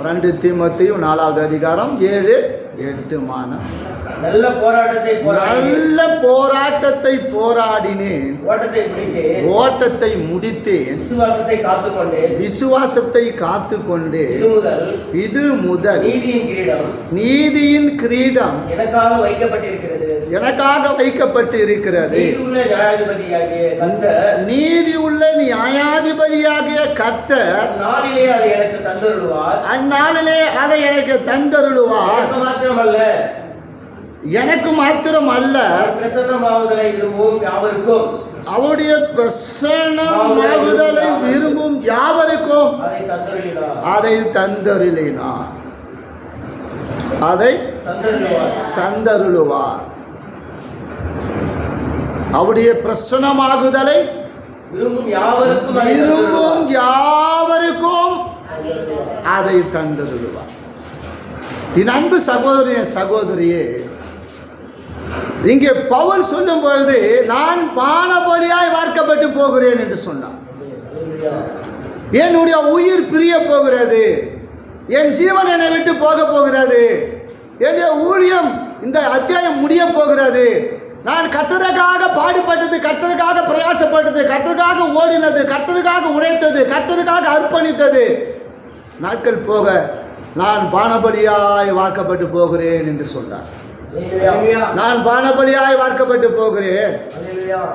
2 தீமோத்தேயு 4வது அதிகாரம் 7, 8 மானம். நல்ல போராட்டத்தை போராடினேன், ஓட்டத்தை முடித்தேன், விசுவாசத்தை காத்துக்கொண்டேன். இது முதல் நீதியின் கிரீடம் எனக்காக வைக்கப்பட்டிருக்கிறது. நீதி உள்ள நியாயாதிபதியாகிய கர்த்தர் அந்நாளிலே அதை எனக்கு தந்தருளுவார். எனக்கு மாத்திரம் அல்ல, அவருடைய பிரசன்னமாகுதலை விரும்பும் யாவருக்கும் அதை தந்தருளினார். அவருடைய பிரசன்னமாகுதலை விரும்பும் யாவருக்கும் அதை தந்தருளுவார். என் அன்பு சகோதரியே, இங்கே பவுல் சொல்லும் பொழுது நான் பானபலியாய் வார்க்கப்பட்டு போகிறேன் என்று சொன்னார். என்னுடைய உயிர் பிரிய போகிறது, என் ஜீவன் என்னை விட்டு போக போகிறது, என்னுடைய ஊழியம் இந்த அத்தியாயம் முடிய போகிறது. நான் கர்த்தருக்காக பாடுபட்டது, கர்த்தருக்காக பிரயாசப்பட்டது, கர்த்தருக்காக ஓடினது, கர்த்தருக்காக உழைத்தது, கர்த்தருக்காக அர்ப்பணித்தது நாட்கள் போக நான் பானபலியாய் வார்க்கப்பட்டு போகிறேன் என்று சொன்னார். நான் பானபலியாய் வார்க்கப்பட்டு போகிறேன்.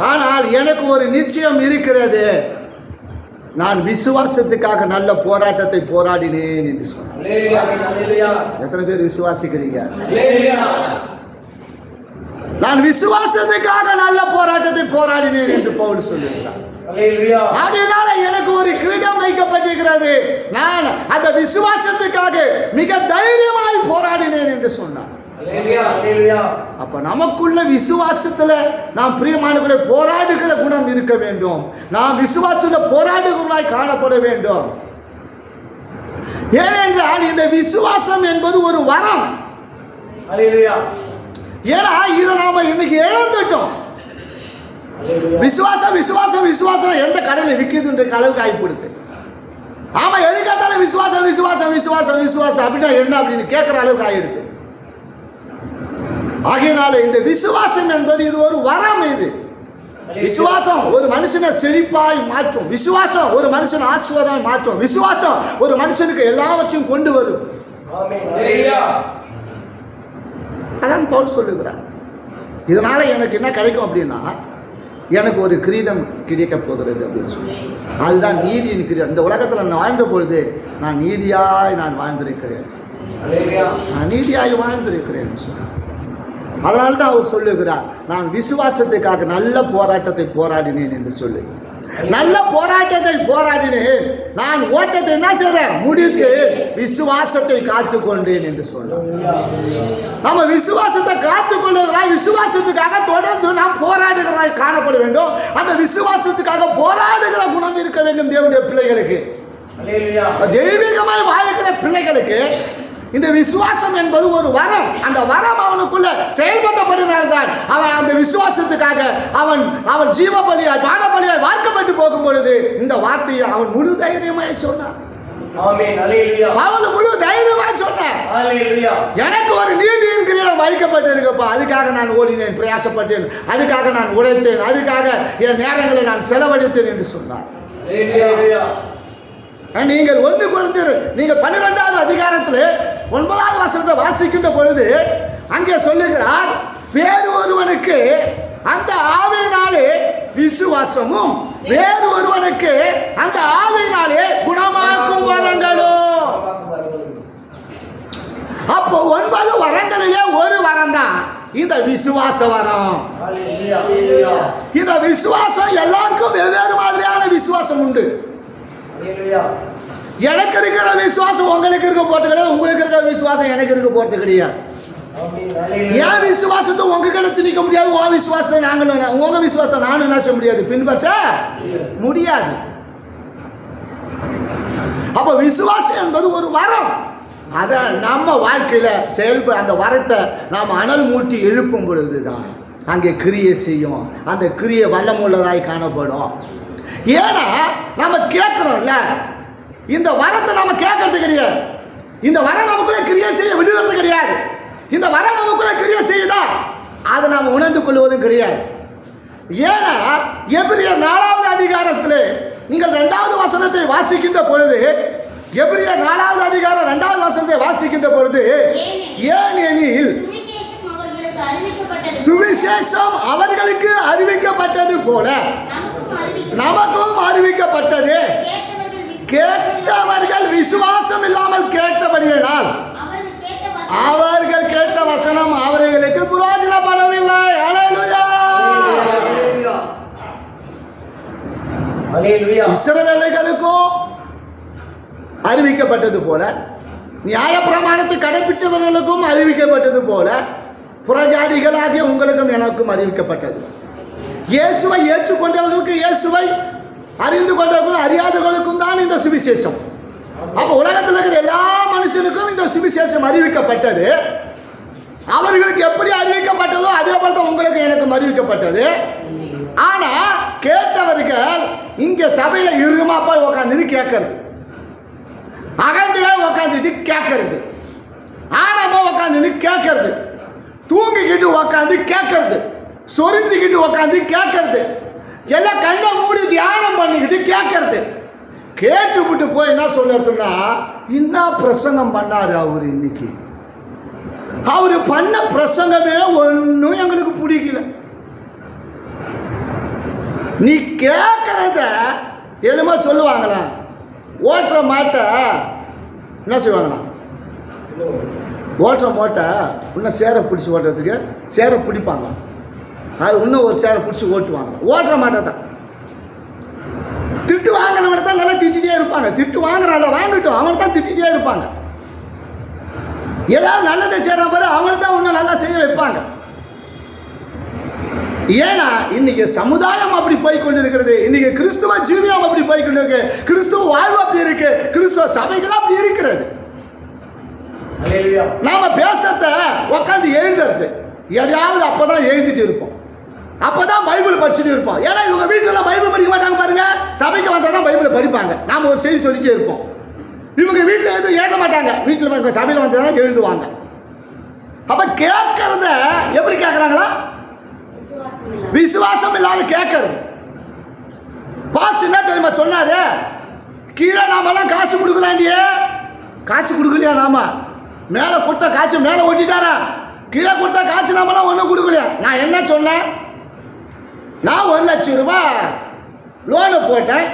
ஆனால் எனக்கு ஒரு நிச்சயம் இருக்கிறது, நான் விசுவாசத்துக்காக நல்ல போராட்டத்தை போராடினேன் என்று சொன்னார். எத்தனை பேர் விசுவாசிக்கிறீங்க? நான் விசுவாசத்துக்காக நல்ல போராட்டத்தை போராடினேன் என்று பவுல் சொல்லுகிறார். ஆகையினால எனக்கு ஒரு கிரீடம் வைக்கப்பட்டிருக்கிறது, நான் அந்த விசுவாசத்துக்காக மிக தைரியமாய் போராடினேன் என்று சொன்னார். அப்ப நமக்குள்ள விசுவாசத்துல நாம் பிரியமானவர்களை போராடுகிற குணம் இருக்க வேண்டும். நாம் விசுவாசத்துல போராடுகிறவர்களாய் காணப்பட வேண்டும். ஏனென்றால் இந்த விசுவாசம் என்பது ஒரு வரம். ஏன்னா இதை நாம இன்னைக்கு இழந்துட்டோம். விசுவாசம் விசுவாசம் விசுவாசம் எந்த கடையில் விற்கிதுன்ற அளவுக்கு ஆகிப்படுது. ஆமா, எது கேட்டாலும் விசுவாசம் விசுவாசம் விசுவாசம் விசுவாசம் அப்படின்னா என்ன அப்படின்னு கேட்கிற அளவுக்கு ஆகிடுது. ஆகையினால இந்த விசுவாசம் என்பது இது ஒரு வரம். இது விசுவாசம் ஒரு மனுஷனை செழிப்பாய் மாற்றும். விசுவாசம் ஒரு மனுஷன் ஆசீர்வாதமாய் மாற்றும். விசுவாசம் ஒரு மனுஷனுக்கு எல்லாவற்றையும் கொண்டு வரும். அதான் பவுல் சொல்லுகிறார். இதனால எனக்கு என்ன கிடைக்கும் அப்படின்னா, எனக்கு ஒரு கிரீடம் கிடைக்க போகிறது அப்படின்னு சொல்லி. அதுதான் நீதியின் கிரீடம். இந்த உலகத்தில் நான் வாழ்ந்த பொழுது நான் நீதியாய் வாழ்ந்திருக்கிறேன், நான் நீதியாய் வாழ்ந்திருக்கிறேன். அதனால தான் அவர் சொல்லுகிறார், நான் விசுவாசத்துக்காக நல்ல போராட்டத்தை போராடினேன் என்று சொல்லி. நல்ல போராட்டத்தை போராடினேன், நான் ஓட்டத்தை என்ன செய்றேன், முடித்து விசுவாசத்தை காத்துக்கொண்டேன் என்று சொல்றோம். நம்ம விசுவாசத்தை காத்துக்கொள்ளுகிறாய், விசுவாசத்துக்காக தொடர்ந்து நாம் போராடுகிறாய் காணப்பட வேண்டும். அந்த விசுவாசத்துக்காக போராடுகிற குணம் இருக்க வேண்டும் தேவனுடைய பிள்ளைகளுக்கு. தெய்வீகமாய் வாழ்கிற பிள்ளைகளுக்கு இந்த விசுவாசம் என்பது ஒரு வரம். அந்த வரம் அவனுக்குள்ள செயல்பட்டபடினால்தான் அவன் அந்த விசுவாசத்துக்காக அவன் ஜீவபலியாய் பானபலியாய் வார்க்கப்பட்டு போகும் பொழுது இந்த வார்த்தையை அவன் முழு தைரியமாய் சொன்னான். அவன் முழு தைரியமாய் சொன்னான், எனக்கு ஒரு நீதியின் கிரீடம் வைக்கப்பட்டு இருக்கப்பா, அதுக்காக நான் ஓடினேன், பிரயாசப்பட்டேன், அதுக்காக நான் உழைத்தேன், அதுக்காக என் நேரங்களை நான் செலவழித்தேன் என்று சொன்னார். நீங்கள் 1 கொரிந்தியர் நீங்கள் 12வது அதிகாரத்தில் 9வது வசனத்தை வாசிக்கின்ற பொழுது அங்கே சொல்லுகிறார், வேறு ஒருவனுக்கு அந்த ஆவியினாலே விசுவாசமும் வேறு ஒருவனுக்கு அந்த ஆவியினாலே குணமாக்கும் வரங்களும். அப்போ 9 வரங்களிலே ஒரு வரம் தான் இந்த விசுவாச வரம். இந்த விசுவாசம் எல்லாருக்கும் வெவ்வேறு மாதிரியான விசுவாசம் உண்டு. எனக்கு இருக்கிற விசுவாசம் உங்களுக்கு இருக்க போறது கிடையாது, உங்களுக்கு இருக்கிற விசுவாசம் எனக்கு இருக்க போறது கிடையாது. என் விசுவாசத்தை உங்ககிட்ட திணிக்க முடியாது, உன் விசுவாசத்தை உங்க விசுவாசத்தை நானும் என்ன செய்ய முடியாது, பின்பற்ற முடியாது. அப்ப விசுவாசம் என்பது ஒரு வரம். அதை நம்ம வாழ்க்கையில அந்த வரத்தை நாம் அனல் மூட்டி எழுப்பும் பொழுதுதான் அங்கே கிரியை செய்யும். அந்த கிரியை வல்லமுள்ளதாய் காணப்படும். ஏன்னா நம்ம கேட்கிறோம்ல, இந்த வரத்தை நம்ம கேட்கறது கிடையாது. இந்த வரம் நமக்குள்ள கிரியை செய்ய விடுவது கிடையாது. இந்த வரம் நமக்குள்ள கிரியை செய்யுதா அதை நாம் உணர்ந்து கொள்வதும் கிடையாது. ஏன்னா எபிரியர் 4வது அதிகாரத்தில் நீங்கள் 2வது வசனத்தை வாசிக்கின்ற பொழுது, எபிரியர் 4வது அதிகாரம் 2வது வசனத்தை வாசிக்கின்ற பொழுது, ஏனெனில் சுவிசேஷம் அவர்களுக்கு அறிவிக்கப்பட்டது போல நமக்கும் அறிவிக்கப்பட்டது. கேட்டவர்கள் விசுவாசம் இல்லாமல் கேட்டபடியால் அவர்கள் கேட்ட வசனம் அவர்களுக்கு பிரயோஜனப்படவில்லை. அல்லேலூயா. இஸ்ரவேலர்களுக்கும் அறிவிக்கப்பட்டது போல, நியாயப்பிரமாணத்தை கடைபிடித்தவர்களுக்கும் அறிவிக்கப்பட்டது போல, புறஜாதிகளாகிய உங்களுக்கும் எனக்கும் அறிவிக்கப்பட்டது. இயேசுவை ஏற்றுக்கொண்டவர்களுக்கு, இயேசுவை அறிந்து கொண்டவர்களும் அறியாதவர்களுக்கும் தான் இந்த சுவிசேஷம். அப்ப உலகத்தில் இருக்கிற எல்லா மனுஷனுக்கும் இந்த சுவிசேஷம் அறிவிக்கப்பட்டது. அவர்களுக்கு எப்படி அறிவிக்கப்பட்டதோ அதே போல உங்களுக்கு எனக்கும் அறிவிக்கப்பட்டது. ஆனா கேட்டவர்கள் இங்க சபையில இருமா போய் உட்காந்து கேட்கறது, அகந்தில உட்காந்துட்டு கேட்கறது, ஆனமா உட்காந்து கேட்கறது, தூங்கிக்கிட்டு உட்காந்து கேட்கறது, சொரிஞ்சுக்கிட்டு உட்காந்து கேட்கறது, எல்லாம் கண்ணை மூடி தியானம் பண்ணிக்கிட்டு கேட்கறது. கேட்டுவிட்டு போய் என்ன சொல்றதுன்னா, என்ன பிரசங்கம் பண்ணாரு அவரு இன்னைக்கு, அவரு பண்ண பிரசங்கமே ஒன்றும் எங்களுக்கு பிடிக்கல. நீ கேட்கறத என்னமோ சொல்லுவாங்களா, ஓட்டுற மாட்டை என்ன செய்வாங்களா, ஓட்டுற மாட்டை இன்னும் சேரை பிடிச்சி ஓட்டுறதுக்கு சேரை பிடிப்பாங்க, அது இன்னும் ஒரு சேரை பிடிச்சி ஓட்டுவாங்க. ஓட்டுற மாட்டை தான் திட்டு வாங்கினவனை தான் நல்லா திட்டிகிட்டே இருப்பாங்க. திட்டு வாங்குறான்ல வாங்கிட்டோம் அவனை தான் திட்டிகிட்டே இருப்பாங்க. ஏதாவது நல்லதை செய்கிற பாரு அவனை தான் இன்னும் நல்லா செய்ய வைப்பாங்க. ஏன்னா இன்னைக்கு சமுதாயம் அப்படி போய் கொண்டு இருக்கிறது. இன்னைக்கு கிறிஸ்துவ ஜீவியம் அப்படி போய் கொண்டு இருக்கு, கிறிஸ்துவ வாழ்வு அப்படி இருக்கு, கிறிஸ்துவ சபைகள் அப்படி இருக்கிறது. நாம பேசத்த உட்காந்து எழுதுறது எதையாவது அப்பதான் எழுதிட்டு இருப்போம், அப்பதான் பைபிள் படிச்சுட்டு இருப்போம். ஏன்னா இவங்க வீட்டுல பைபிள் படிக்க மாட்டாங்க பாருங்க, சபைக்கு வந்தாதான் பைபிள் படிப்பாங்க. நாம ஒரு செய்தி சொல்லிட்டே இருப்போம். இவங்க வீட்டில் எதுவும் எழுத மாட்டாங்க, வீட்டில் சபையில் வந்ததான் எழுதுவாங்க. அப்ப கேட்கறத எப்படி கேட்கறாங்களா, விசுவாசம் இல்லாத கேட்கறது. பாஸ் என்ன தெரியுமா சொன்னாரு, கீழே நாமெல்லாம் காசு கொடுக்கலாண்டியே, காசு கொடுக்கலையா, நாம மேல கொடுத்த காசு மேல ஓட்டிட்டாரா, கீழே கொடுத்த காசு நாமெல்லாம் ஒன்றும் கொடுக்கலையா. நான் என்ன சொன்னேன், நான் 1 லட்சம் ரூபாய் லோனு போட்டேன்,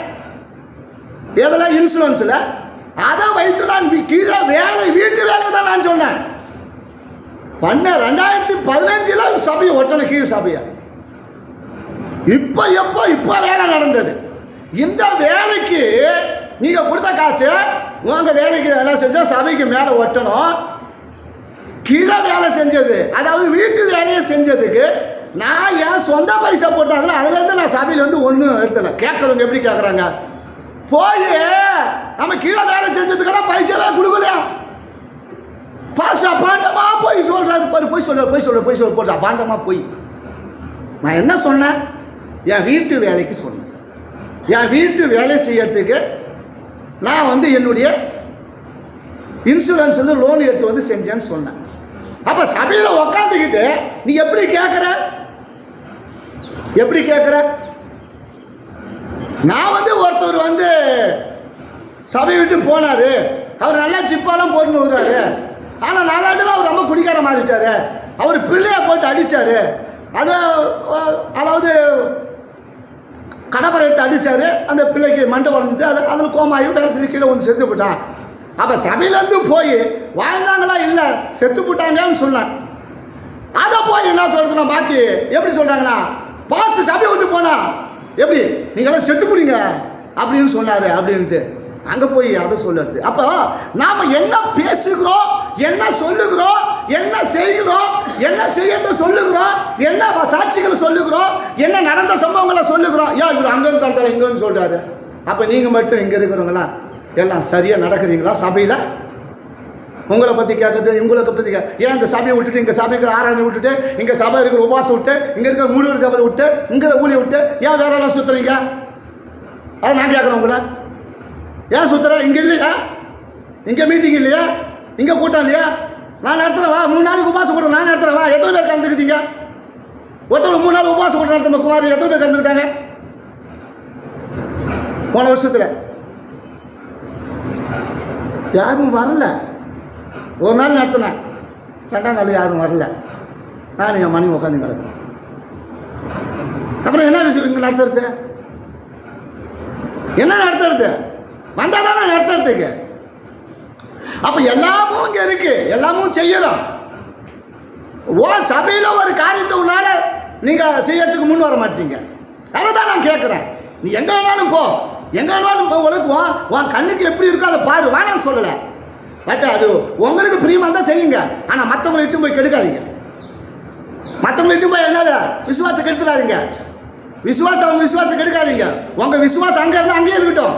எதில் இன்சூரன்ஸில், அதை வைத்து நான் கீழே வேலை வீட்டு வேலை தான் நான் சொன்னேன். பண்ண 2015 சபையை ஒட்டணும், கீழ் சபையை. இப்போ வேலை நடந்தது. இந்த வேலைக்கு நீங்க கொடுத்த காசு உங்க வேலைக்கு என்ன செஞ்சோம், சபைக்கு மேலே ஒட்டணும். கீழே வேலை செஞ்சது, அதாவது வீட்டு வேலையை செஞ்சதுக்கு நான் என் சொந்த பைசா போட்டாங்களோ அதுலேருந்து நான் சபையில் வந்து ஒன்றும் எடுத்தல. கேட்குறவங்க எப்படி கேட்குறாங்க, போய் நம்ம கீழே வேலை செஞ்சதுக்கெல்லாம் பைசாவே கொடுக்கலையா, பாசா பாண்டமா போய் சொல்றாரு பாரு, போய் சொல்ற போட்டா பாண்டமா போய். நான் என்ன சொன்னேன், என் வீட்டு வேலைக்கு சொன்னேன். என் வீட்டு வேலை செய்யறதுக்கு நான் வந்து என்னுடைய இன்சூரன்ஸ் வந்து லோன் எடுத்து வந்து செஞ்சேன்னு சொன்னேன். அப்ப சபையில் உக்காந்துக்கிட்டு நீ எப்படி கேட்குற, நான் வந்து ஒருத்தர் வந்து சபை விட்டு போனாரு, அவர் நல்லா சிப்பாலாம் போட்டுன்னு வருவாரு, ஆனால் நாளாட்டில் அவர் ரொம்ப குடிக்கார மாறிட்டாரு, அவர் பிள்ளைய போட்டு அடித்தார், அதாவது கடப்பரை எடுத்து அடித்தார், அந்த பிள்ளைக்கு மண்டை உடஞ்சிது, அதில் கோமாயி வேலை செஞ்சு கீழே வந்து செத்து போட்டான். அப்போ சபையிலேருந்து போய் வாழ்ந்தாங்களா இல்லை செத்து போட்டாங்கன்னு சொன்னேன். அதை போய் என்ன சொல்கிறதுனா மாற்றி எப்படி சொல்கிறாங்கன்னா, பாஸ் சபையை விட்டு போனா எப்படி நீங்களாம் செத்து போடுங்க அப்படின்னு சொன்னார் அப்படின்ட்டு அங்கே போய் அதை சொல்லுறது. அப்போ நாம் என்ன பேசுகிறோம், என்ன சொல்லுகிறோம், என்ன செய்கிறோம், என்ன செய்யறத சொல்லுகிறோம், என்ன சாட்சிகளை சொல்லுகிறோம், என்ன நடந்த சம்பவங்களை சொல்லுகிறோம். ஏன் இவர் அங்கேருந்து தடுத்தால இங்கேருந்து சொல்கிறாரு. அப்போ நீங்கள் மட்டும் இங்கே இருக்கிறவங்களா எல்லாம் சரியாக நடக்கிறீங்களா சபையில்? உங்களை பற்றி கேட்குறது, உங்களுக்கு பற்றி ஏன் இந்த சபையை விட்டுட்டு இங்கே சபைக்கு ஆராய்ச்சி விட்டுட்டு, இங்கே சபை இருக்கிற உபாசம் விட்டு, இங்கே இருக்கிற மூலூர் சபை விட்டு, இங்கே ஊழியை விட்டு ஏன் வேற எல்லாம் சுற்றுறீங்க? அதை நான் கேட்குறேன் உங்களை, ஏன் சுற்றுற? இங்கே இல்லையா, இங்கே மீட்டிங் இல்லையா, இங்கே கூட்டம் இல்லையா? நான் நடத்துகிறேன் வா. 3 நாளைக்கு உபாசம் கூட்டம் நான் நடத்துகிறேன் வா. எத்தனை பேர் கலந்துக்கிட்டீங்க? ஒருத்தவங்க 3 நாள் உபாசம் கூட்டம் நடத்தும் குமார் எத்தனை பேர் கலந்துக்கிட்டாங்க போன வருஷத்தில்? யாரும் வரல. ஒரு நாள் நடத்தினேன், 2ஆம் நாள் யாரும் வரல. நான் என் மனைவி உட்காந்து கிடக்கிறேன். அப்புறம் என்ன விஷயம் இங்கே நடத்துறது? என்ன நடத்துறது? வந்தால் தானே நடத்துறதுக்கு. அப்போ எல்லாமும் இங்கே இருக்கு, எல்லாமும் செய்யறோம். சபையில் ஒரு காரியத்தை உன்னால நீங்கள் செய்யறதுக்கு முன் வர மாட்டீங்க. அதை தான் நான் கேட்குறேன். நீ எங்கே வேணாலும் போ, எங்கே வேணாலும் போ, உனக்குவோம் உன் கண்ணுக்கு எப்படி இருக்கோ அதை பாரு, வேணான்னு சொல்லலை. பட் அது உங்களுக்கு பிரியமாக தான் செய்யுங்க. ஆனால் மற்றவங்களை இட்டு போய் கெடுக்காதீங்க. மற்றவங்களை இட்டு போய் என்னது விசுவாசத்தை கெடுத்துடாதீங்க. விசுவாசம் அவங்க விசுவாசத்தை கெடுக்காதீங்க. உங்கள் விசுவாசம் அங்கே இருந்தால் அங்கேயே இருக்கட்டும்,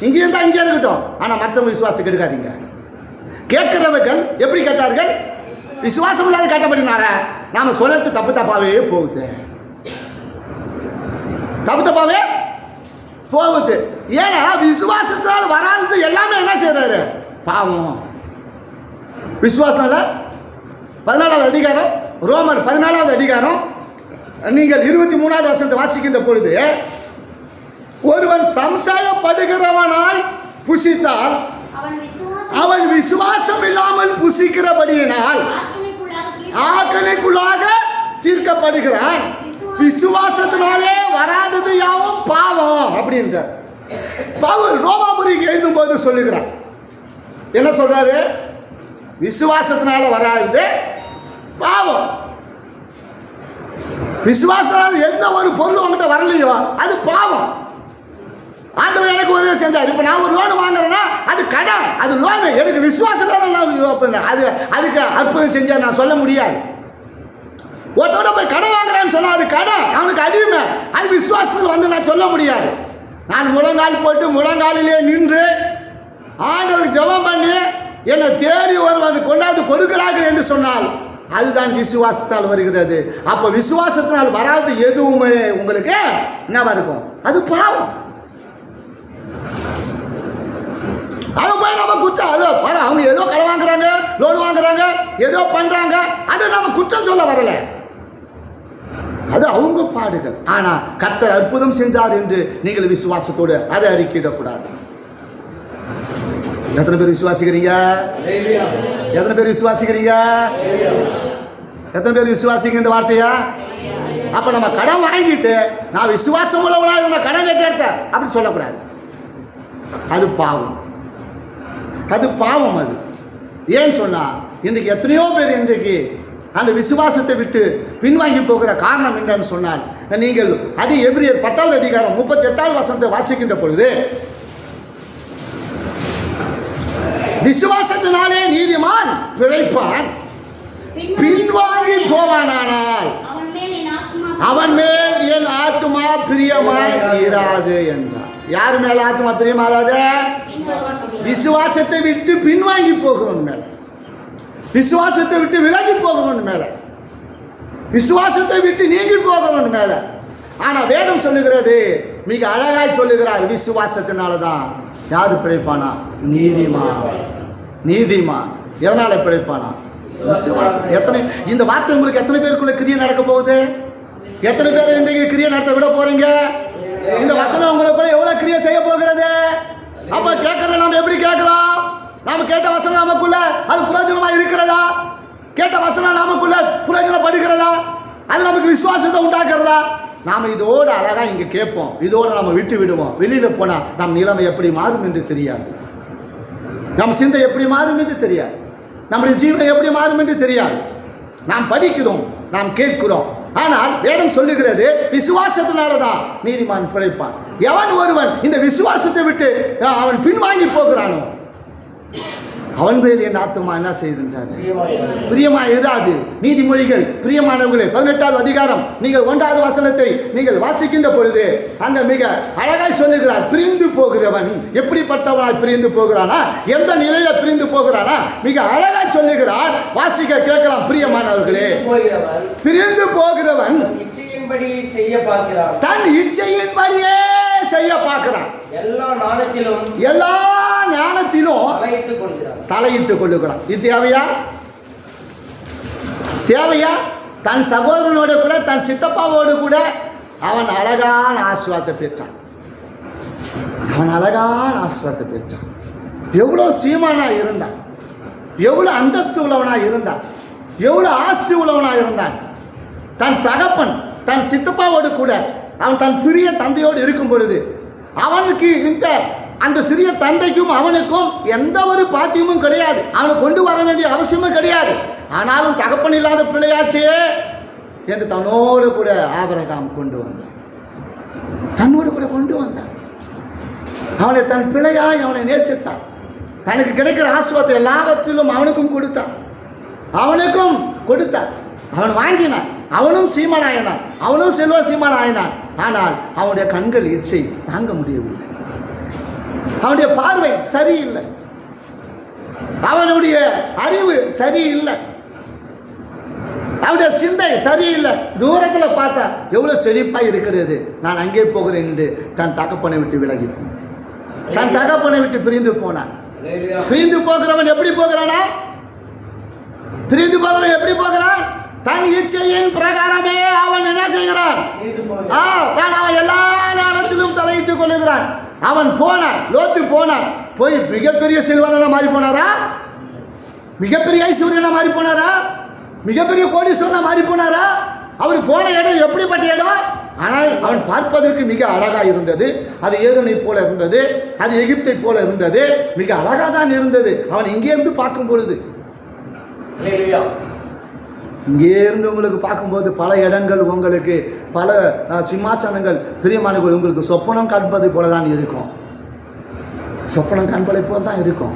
இங்கே இருந்தால் அங்கேயே இருக்கட்டும். ஆனால் மற்றவங்க விசுவாசத்தை கெடுக்காதீங்க. கேட்கிறவர்கள் எப்படி கேட்டார்கள்? விசுவாசம் இல்லாத கேட்டபடினால நாம சொல்றது தப்பு தப்பாவே போகுது, தப்பு தப்பாவே போகுது. ஏன்னா விசுவாசத்தால் வராதது எல்லாமே என்ன செய்யறாரு? பாவம். விசுவாசனால 14வது அதிகாரம், ரோமர் 14வது அதிகாரம், நீங்கள் 23வது வசனத்தை வாசிக்கின்ற பொழுது, ஒருவன் சம்சயப்படுகிறவனாய் புசித்தால் அவன் விசுவாசம் இல்லாமல் புசிக்கிறபடியினால் ஆக்கணைக்குள்ளாக தீர்க்கப்படுகிறான். விசுவாசத்தினாலே வராதது யாவும் பாவம் அப்படின்ற பவுல் ரோமாபுரிக்கு எழுதும் போது சொல்லுகிறார். என்ன சொல்றாரு? விசுவாசத்தினால வராதது பாவம். விசுவாசத்தினால எந்த ஒரு பொருள் உங்ககிட்ட வரலையோ அது பாவம். ஆண்டவர் எனக்கு உதவி செஞ்சார். இப்போ நான் ஒரு லோன் வாங்குறேன்னா அது கடன், அது லோனு. எனக்கு விசுவாசத்தால் அது அதுக்கு அற்புதம் செஞ்சார் நான் சொல்ல முடியாது. ஒருத்தோட போய் கடன் வாங்குறான்னு சொன்னா அது கடன், அவனுக்கு அடிமை. அது விசுவாசத்தில் வந்து நான் சொல்ல முடியாது. நான் முழங்கால் போட்டு முழங்காலிலே நின்று ஆண்டவர் ஜெபம் பண்ணி என்னை தேடி ஒருவன் கொண்டாந்து கொடுக்கிறார்கள் என்று சொன்னால் அதுதான் விசுவாசத்தால் வருகிறது. அப்போ விசுவாசத்தினால் வராது எதுவுமே உங்களுக்கு என்னவா இருக்கும்? அது பாவம். அதை போய் நம்ம குற்றம், அதை வர அவங்க ஏதோ கடை வாங்குறாங்க, லோன் வாங்குறாங்க, ஏதோ பண்றாங்க, அதை நம்ம குற்றம் சொல்ல வரல. அது அவங்க பாடுகள். ஆனா கர்த்தர் அற்புதம் செஞ்சார் என்று நீங்கள் விசுவாசத்தோடு அதை அறிக்கையிடக்கூடாது. எத்தனை பேர் விசுவாசிக்கிறீங்க? எத்தனை பேர் விசுவாசிக்கிறீங்க? எத்தனை பேர் விசுவாசிங்க இந்த வார்த்தையா? அப்ப நம்ம கடன் வாங்கிட்டு நான் விசுவாசம் உள்ளவனா நான் கடன் கேட்ட அப்படி சொல்லக்கூடாது. அது பாவம், அது பாவம். அது ஏன்னு சொன்னா இன்றைக்கு எத்தனையோ பேர் இன்றைக்கு அந்த விசுவாசத்தை விட்டு பின்வாங்கி போகிற காரணம் என்னன்னு சொன்னால், நீங்கள் அது எபிரேயர் 10வது அதிகாரம் 38வது வசனத்தை வாசிக்கின்ற பொழுது, விசுவாசத்தினாலே நீதிமான் பிழைப்பான், பின்வாங்கி போவானானால் அவன் மேல் என் ஆத்துமா பிரியமாய் இராது என்றார். யார் மேல ஆத்துமா பிரியமாறாத? விசுவாசத்தை விட்டு பின்வாங்கி போகிறவன் மேல, விசுவாசத்தை விட்டு விலகி போகிறவன் மேல, விசுவாசத்தை விட்டு நீங்கி போகிறவன் மேல. ஆனா வேதம் சொல்லுகிறது, மிக அழகாய் சொல்லுகிறார், விசுவாசத்தினாலதான் யாரு பிழைப்பானா? நீதிமான். நீதிமான் எதனால பிழைப்பானா? விசுவாசம். எத்தனை இந்த வார்த்தை உங்களுக்கு எத்தனை பேருக்குள்ள கிரியை நடக்க போகுது? எத்தனை பேர் இன்றைக்கு கிரியை நடத்த விட போறீங்க? இந்த வசனம் உங்களுக்குள்ள எவ்வளவு கிரியை செய்ய போகிறது? அப்ப கேட்கற நாம எப்படி கேட்கிறோம்? நாம கேட்ட வசனம் நமக்குள்ள அது பிரயோஜனமா இருக்கிறதா? கேட்ட வசனம் நமக்குள்ள பிரயோஜனப்படுகிறதா? அது நமக்கு விசுவாசத்தை உண்டாக்குறதா? நாம இதோடு அழகா இங்க கேட்போம், இதோடு நம்ம விட்டு விடுவோம். வெளியில போனா நம் நிலைமை எப்படி மாறும் என்று தெரியாது, நம் சிந்தை எப்படி மாறும் என்று தெரியாது, நம்முடைய ஜீவனம் எப்படி மாறும் என்று தெரியாது. நாம் படிக்கிறோம், நாம் கேட்கிறோம். ஆனால் வேதம் சொல்லுகிறது, விசுவாசத்தினாலதான் நீதிமான் பிழைப்பான். எவன் ஒருவன் இந்த விசுவாசத்தை விட்டு அவன் பின்வாங்கி போகிறானோ அவன் மேல் என் ஆத்துமா என்ன செய்கின்றார்? பிரியமா இராது. நீதிமொழிகள் பிரியமானவர்களே 18வது அதிகாரம் நீங்கள் 1வது வசனத்தை நீங்கள் வாசிக்கின்ற பொழுது அங்க மிக அழகாய் சொல்லுகிறார், பிரிந்து போகிறவன் எப்படிப்பட்டவனாய் பிரிந்து போகிறானா, எந்த நிலையில பிரிந்து போகிறானா மிக அழகாய் சொல்லுகிறார். வாசிக்க கேட்கலாம் பிரியமானவர்களே. பிரிந்து போகிறவன் இச்சையின்படி செய்ய பார்க்கிறான், தன் இச்சையின்படியே செய்ய பார்க்கிறான். எல்லா ஞானத்திலும் எல்லா ஞானத்திலும் தலையிட்டுக் கொள்கிறார். தலையிட்டுக் கொள்ளுகிறான். இது தேவையா? தேவையா? தன் சகோதரனோடு கூட தன் சித்தப்பாவோடு கூட அவன் அழகான ஆசீர்வாதத்தை பெற்றான். அவன் அழகான ஆசீர்வாதத்தை பெற்றான். எவ்வளோ சீமானா இருந்தான், எவ்வளோ அந்தஸ்து உள்ளவனா இருந்தான், எவ்வளோ ஆஸ்தி உள்ளவனா இருந்தான். தன் தகப்பன் தன் சித்தப்பாவோடு கூட அவன் தன் சிறிய தந்தையோடு இருக்கும் பொழுது அவனுக்கு அந்த சிறிய தந்தைக்கும் அவனுக்கும் எந்த ஒரு பாத்தியமும் கிடையாது. அவனை கொண்டு வர வேண்டிய அவசியமும் கிடையாது. ஆனாலும் தகப்பன் இல்லாத பிள்ளையாச்சே என்று தன்னோடு கூட ஆபிரகாம் கொண்டு வந்தான். தன்னோடு கூட கொண்டு வந்தான். அவனை தன் பிள்ளையாய் அவனை நேசித்தான். தனக்கு கிடைக்கிற ஆசீர்வாதத்தை எல்லாவற்றிலும் அவனுக்கும் கொடுத்தான். அவனுக்கும் கொடுத்தான். அவன் வாங்கினான். அவனும் சீமானாயினான். அவனும் செல்வ சீமானாயினான். ஆனால் அவனுடைய கண்கள் இச்சை தாங்க முடியவில்லை. அவனுடைய பார்வை சரியில்லை. அவனுடைய அறிவு சரியில்லை. அவனுடைய சிந்தை சரியில்லை. தூரத்தில் பார்த்தா எவ்வளவு செழிப்பா இருக்கிறது, நான் அங்கே போகிறேன் என்று தன் தகப்பனை விட்டு விலகி தன் தகப்பனை விட்டு பிரிந்து போனான். பிரிந்து போகிறவன் எப்படி போகிறானா? பிரிந்து போகிறவன் எப்படி போகிறான்? தன் இச்சையின் பிரகாரமே அவன் என்ன செய்கிறான்? அவன் எல்லா நேரத்திலும் தலையிட்டுக் கொள்ளுகிறான். அவன் போனான், லோத்து போனான். போய் மிகப்பெரிய செல்வந்தனா மாறி போனாரா? மிகப்பெரிய ஐஸ்வர்யனா மாறி போனாரா? மிகப்பெரிய கோடீஸ்வரனா மாறி போனாரா? அவர் போன இடம் எப்படிப்பட்ட இடம்? ஆனால் அவன் பார்ப்பதற்கு மிக அழகா இருந்தது. அது ஏதனை போல இருந்தது, அது எகிப்தை போல இருந்தது. மிக அழகா தான் இருந்தது. அவன் இங்கே இருந்து பார்க்கும் பொழுது, இங்கே இருந்து உங்களுக்கு பார்க்கும்போது பல இடங்கள் உங்களுக்கு, பல சிம்மாசனங்கள், பிரியமானவர்கள் உங்களுக்கு சொப்பனம் காண்பதை போல தான் இருக்கும். சொப்பனம் காண்பதை போல தான் இருக்கும்.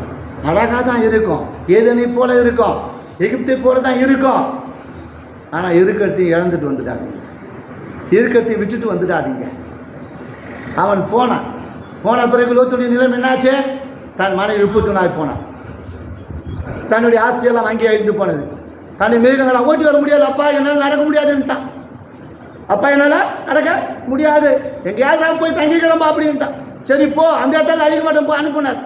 அழகா தான் இருக்கும். ஏதனை போல இருக்கும், எகிப்தை போல தான் இருக்கும். ஆனால் இருக்கிறதையும் இழந்துட்டு வந்துடாதீங்க. இருக்கிறதையும் விட்டுட்டு வந்துடாதீங்க. அவன் போனான். போன பிறகு லோத்துடைய நிலம் என்னாச்சு? தன் மனைவி விப்புத்துனாய் போனான். தன்னுடைய ஆஸ்தியெல்லாம் வாங்கி அழிந்து போனது. தன்னுடைய மிருகங்களை ஓட்டி வர முடியாது. அப்பா என்னால் நடக்க முடியாதுன்ட்டான். அப்பா என்னால் நடக்க முடியாது, எங்கேயாவது போய் தங்கிக்கிறோம்பா அப்படின்ட்டான். சரி போ, அந்த இடத்துல அழிக்க மாட்டோம் போ, அனுப்புனார்.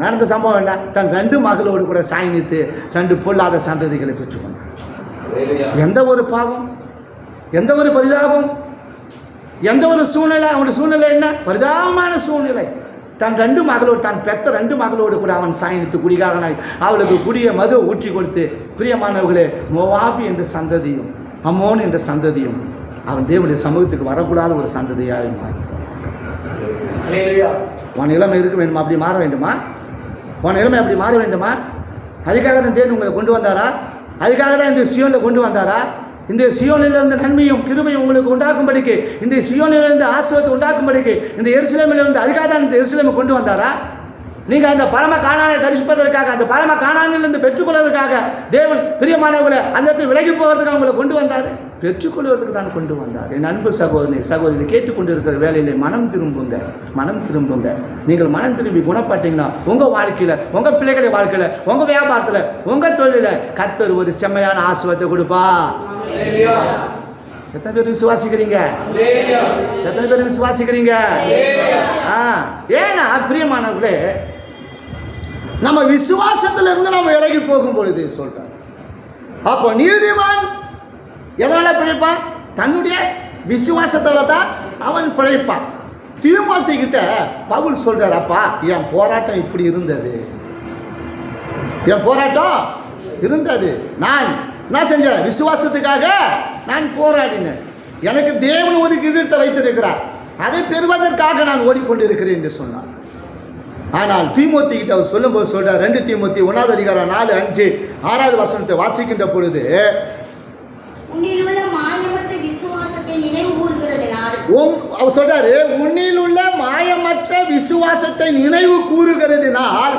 நடந்த சம்பவம் வேண்டாம். தன் 2 மகளோடு கூட சாயணித்து 2 பொல்லாத சந்ததிகளை பெற்றுக்கொண்டான். எந்த ஒரு பாவம், எந்த ஒரு பரிதாபம், எந்த ஒரு சூழ்நிலை. அவனுடைய சூழ்நிலை என்ன? பரிதாபமான சூழ்நிலை. தன் 2 மகளோடு, தான் பெத்த 2 மகளோடு கூட அவன் சாயணித்து குடிகாரனாய் அவளுக்கு குடிய மது ஊற்றி கொடுத்து, பிரியமானவர்களே, மோவாபி என்ற சந்ததியும் அம்மோன் என்ற சந்ததியும் அவன் தேவனுடைய சமூகத்துக்கு வரக்கூடாத ஒரு சந்ததியாக மாறி. உன் நிலைமை இருக்க வேண்டுமா? அப்படி மாற வேண்டுமா? உன் நிலைமை அப்படி மாற வேண்டுமா? அதுக்காக தான் தேவன் உங்களை கொண்டு வந்தாரா? அதுக்காக தான் இந்த சியோனில் கொண்டு வந்தாரா? இந்த சியோனிலிருந்து நன்மையும் கிருபையும் உங்களுக்கு உண்டாக்கும்படிக்கு, இந்த சியோனிலிருந்து ஆசீர்வாதத்தை உண்டாக்கும்படிக்கு, இந்த எருசலேமிலிருந்து அதுக்காக தான் இந்த எருசலேமை கொண்டு வந்தாரா? நீங்கள் அந்த பரம கானானை தரிசிப்பதற்காக, அந்த பரம கானானிலிருந்து பெற்றுக்கொள்வதற்காக தேவன் பிரியமானவர்களை அந்த இடத்துல விலகி போகிறதுக்கு அவங்களை கொண்டு வந்தார். பெற்றுக்கொள்வதற்கு தான் கொண்டு வந்தார். என் அன்பு சகோதரி கேட்டுக்கொண்டு இருக்கிற வேலையிலே மனம் திரும்புங்க, மனம் திரும்புங்க. நீங்கள் மனம் திரும்பி குணப்பட்டீங்கன்னா உங்கள் வாழ்க்கையில், உங்கள் பிள்ளைகளுடைய வாழ்க்கையில், உங்கள் வியாபாரத்தில், உங்கள் தொழிலில் கர்த்தர் ஒரு செம்மையான ஆசீர்வாதத்தை கொடுப்பா. எத்தனை பேர் விசுவாசிக்கிறீங்க? எத்தனை பேர் விசுவாசிக்கிறீங்க? ஏன்னா பிரியமானவர்களே, நம்ம விசுவாசத்துல இருந்து நம்ம விலகி போகும் பொழுது சொல்றார். அப்போ நீதிமான் எதனால பிழைப்பான்? தன்னுடைய விசுவாசத்தால தான் அவன் பிழைப்பான். தீமோத்தேயு கிட்ட பவுல் சொல்றார், அப்பா என் போராட்டம் இப்படி இருந்தது, என் போராட்டம் இருந்தது. நான் என்ன செஞ்சேன்? விசுவாசத்துக்காக நான் போராடினேன். எனக்கு தேவன் ஒரு கிரீடத்தை வைத்திருக்கிறார், அதை பெறுவதற்காக நான் ஓடிக்கொண்டிருக்கிறேன் என்று சொன்னார். ஆனால் தீமோத்தேயு கிட்ட அவர் சொல்லும்போது சொல்றார், 2 தீமோத்தேயு 1 அதிகாரம் 4, 5, 6வது வசனத்தை வாசிக்கின்ற பொழுது, அவர் சொல்றாரு, உன்னில் உள்ள மாயமற்ற விசுவாசத்தை நினைவு கூறுகிறதினால்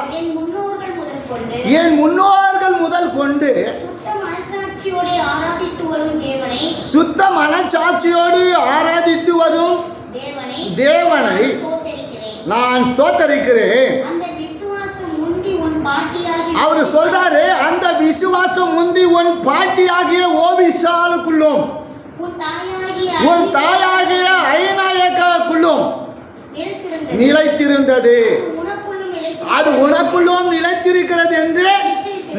என் முன்னோர்கள் முதல் கொண்டு சுத்த மனச்சாட்சியோடு ஆராதித்து வரும் தேவனை நான் ஸ்தோத்தரிக்கிறேன். அவர் சொல்றாரு, அந்த விசுவாசம் முந்தி உன் பாட்டியாகிய ஓபிஷாலுக்குள்ளும் உன் தாயாகிய ஐநாயக்குள்ளும் நிலைத்திருந்தது. உனக்குள்ளும் அது உனக்குள்ளும் நிலைத்திருக்கிறது என்று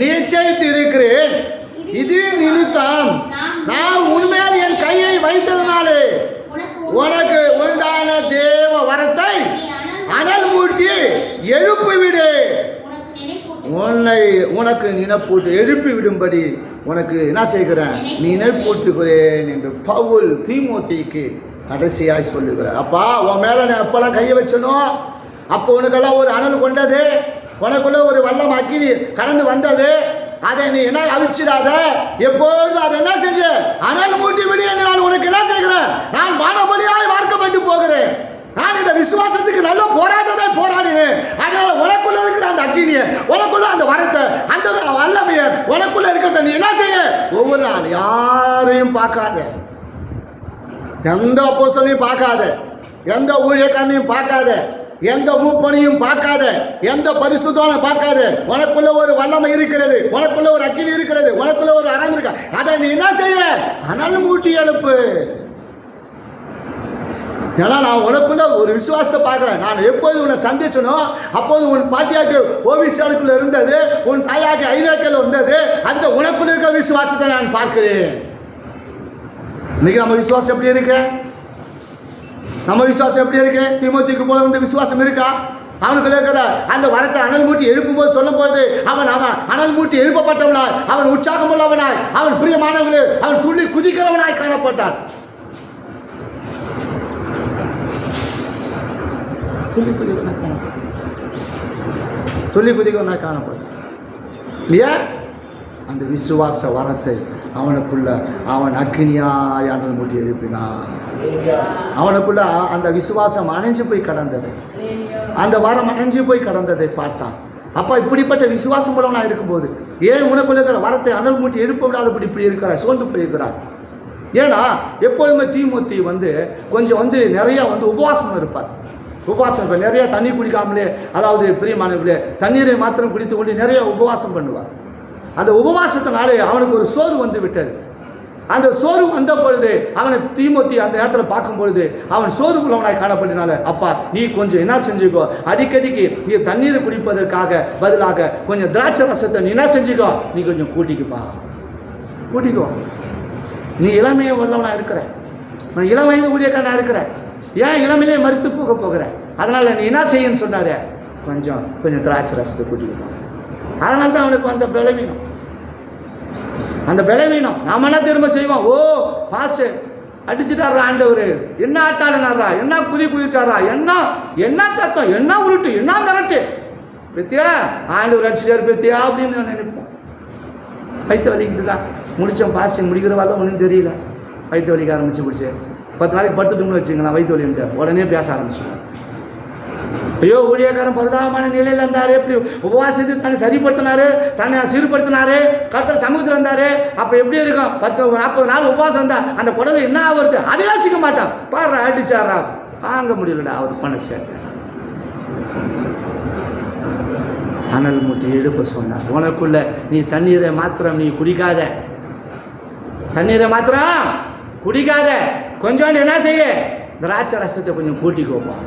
நிச்சயித்திருக்கிறேன். இது நிமித்தம் நான் உன்மேல் என் கையை வைத்ததினாலே உனக்கு உண்டான தேவ வரத்தை அனல் மூட்டி எழுப்பிவிடு. உனக்கு நினைப்பூட்டு எழுப்பி விடும்படி உனக்கு என்ன செய்கிறேன், நினைப்பூட்டுகிறேன் என்று பவுல் தீமோத்தேயுக்கு கடைசியாய் சொல்லுகிறார். அப்பா, உன் மேல நான் எப்பெல்லாம் கையை வச்சனோ அப்போ உனக்கெல்லாம் ஒரு அனல் கொண்டது, உனக்குள்ள ஒரு வல்லம் அக்கினி கடந்து வந்தது. அதை நீ என்ன அவிச்சிடாத, எப்பொழுது அதை என்ன செஞ்ச, அனல் மூட்டி விடு என்று நான் உனக்கு என்ன செய்கிறேன், நான் வானபலியாய் வார்க்கப்பட்டு போகிறேன். நான் இந்த விசுவாசத்துக்கு நல்ல போராட்டத்தை போராடினேன். அதனால உனக்குள்ள இருக்கிற அந்த அக்கினியை, உனக்குள்ள அந்த வரத்தை, அந்த வல்லமையை, உனக்குள்ள இருக்கிறத நீ என்ன செய்ய, ஒவ்வொரு நாள் யாரையும் பார்க்காத, எந்த அப்போஸ்தலனையும் பார்க்காத, எந்த ஊழியக்காரனையும் பார்க்காத, எந்த மூப்பனையும் பார்க்காத, எந்த பரிசுத்தனை பார்க்காத. உனக்குள்ள ஒரு வல்லமை இருக்கிறது, உனக்குள்ள ஒரு அக்கினி இருக்கிறது, உனக்குள்ள ஒரு அறம் இருக்கு. அதை நீ என்ன செய்ய, அனல் மூட்டி எழுப்பு. ஏன்னா நான் உனக்குள்ள ஒரு விசுவாசத்தை பார்க்கிறேன். நான் எப்போது உன்னை சந்திச்சனோ அப்போது உன் பாட்டியாக்கு ஓவிசாலுக்குள்ள இருந்தது, உன் தாயாக்கு ஐநாக்கில் இருந்தது. அந்த உனக்குள்ள இருக்கிற விசுவாசத்தை நான் பார்க்கிறேன். இன்னைக்கு நம்ம விசுவாசம் எப்படி இருக்கு? நம்ம விசுவாசம் எப்படி இருக்கு? தீமோத்தேயுக்கு போல இருந்த விசுவாசம் இருக்கா? அவனுக்குள்ள இருக்கிற அந்த வரத்தை அனல் மூட்டி எழுப்பும் போது சொல்லும் போது அவன் அனல் மூட்டி எழுப்பப்பட்டவனாய், அவன் உற்சாகம் உள்ளவனாய், அவன் பிரியமானவனே, அவன் துள்ளி குதிக்கிறவனாய் காணப்பட்டான். துள்ளி குதிக்கிறவனாய் காணப்பட்டான் இல்லையா? அந்த விசுவாச வரத்தை அவனுக்குள்ள அவன் அக்கினியாய் அனல் மூட்டி எழுப்பினான். அவனுக்குள்ள அந்த விசுவாசம் அணைஞ்சு போய் கடந்தது, அந்த வாரம் அணைஞ்சு போய் கடந்ததை பார்த்தான். அப்பா, இப்படிப்பட்ட விசுவாசம் உள்ளவனா இருக்கும்போது ஏன் உனக்குள்ள இருக்கிற வரத்தை அனல் மூட்டி எழுப்ப விடாதபடி இப்படி இருக்கிறார், சோர்ந்து போயிருக்கிறார்? ஏன்னா எப்போதுமே தீமோத்தேயு கொஞ்சம் நிறைய உபவாசம் இருப்பார். உபவாசம் இப்போ நிறைய தண்ணி குடிக்காமலே, அதாவது பிரியமானவர்களே, தண்ணீரை மாத்திரம் குடித்து கொண்டு நிறைய உபவாசம் பண்ணுவார். அந்த உபவாசத்தினாலே அவனுக்கு ஒரு சோர்வு வந்து விட்டது. அந்த சோர்வு வந்த பொழுது அவனை தீமோத்தேயு அந்த நேரத்தில் பார்க்கும் பொழுது அவன் சோர்வுள்ளவனாய் காணப்பட்டனால, அப்பா நீ கொஞ்சம் என்ன செஞ்சுக்கோ, அடிக்கடிக்கு நீ தண்ணீரை குடிப்பதற்காக பதிலாக கொஞ்சம் திராட்சை ரசத்தை நீ என்ன செஞ்சுக்கோ, நீ கொஞ்சம் கூட்டிக்குப்பா, கூட்டிக்கோ. நீ இளமையை உள்ளவனா இருக்கிற, நான் இளம் வயது ஊழியக்காரனா இருக்கிற, ஏன் இளமையிலே மறுத்து போகிற? அதனால நீ என்ன செய்யன்னு சொன்னாரு, கொஞ்சம் திராட்சை ரசத்தை கூட்டிக்குப்பா. அதனால தான் அவனுக்கு வந்த பலவீனம், அந்த பலவீனம். நாம என்ன திரும்ப செய்வோம், ஓ பாஸ் அடிச்சுட்டாரா ஆண்டவர், என்ன ஆட்டாடுனாரா, என்ன குதிச்சாரா, என்ன சத்தம், என்ன உருட்டு, என்ன மிரட்டு, பெத்தியா ஆண்டவர் அடிச்சுட்டாரு பெத்தியா அப்படின்னு நினைப்போம். வயிற்று வலிக்குது தான் முடிச்சோம், பாஸ் முடிக்கிற வரல ஒன்றும் தெரியல, வயிற்று வலிக்க ஆரம்பிச்சு பிடிச்சி 10 நாளைக்கு படுத்துட்டோம்னு வச்சுங்களேன், வயிற்று வலின்ட்டு உடனே பேச ஆரம்பிச்சோம். ஐயோ ஊழியக்காரன் பரிதாபமான நிலையில் இருந்தாரு, எப்படி உபவாசத்தை தன்னை சரிப்படுத்தினாரு, தன்னை சீர்படுத்தினாரு, கர்த்தர் சமூகத்தில் இருந்தாரு. அப்போ எப்படி இருக்கும், 40 நாள் உபவாசம் இருந்தா அந்த குடலை என்ன வருது, அதை யோசிக்க மாட்டான். பாடுறா அடிச்சாரா, வாங்க முடியலடா அவர் பண்ண சேர்த்து அனல் மூட்டி எழுப்ப சொன்னார். உனக்குள்ள நீ தண்ணீரை மாத்திரம் நீ குடிக்காத, தண்ணீரை மாத்திரம் குடிக்காத, கொஞ்சோண்டு என்ன செய்ய, திராட்சை ரசத்தை கொஞ்சம் கூட்டிக்கோப்பா.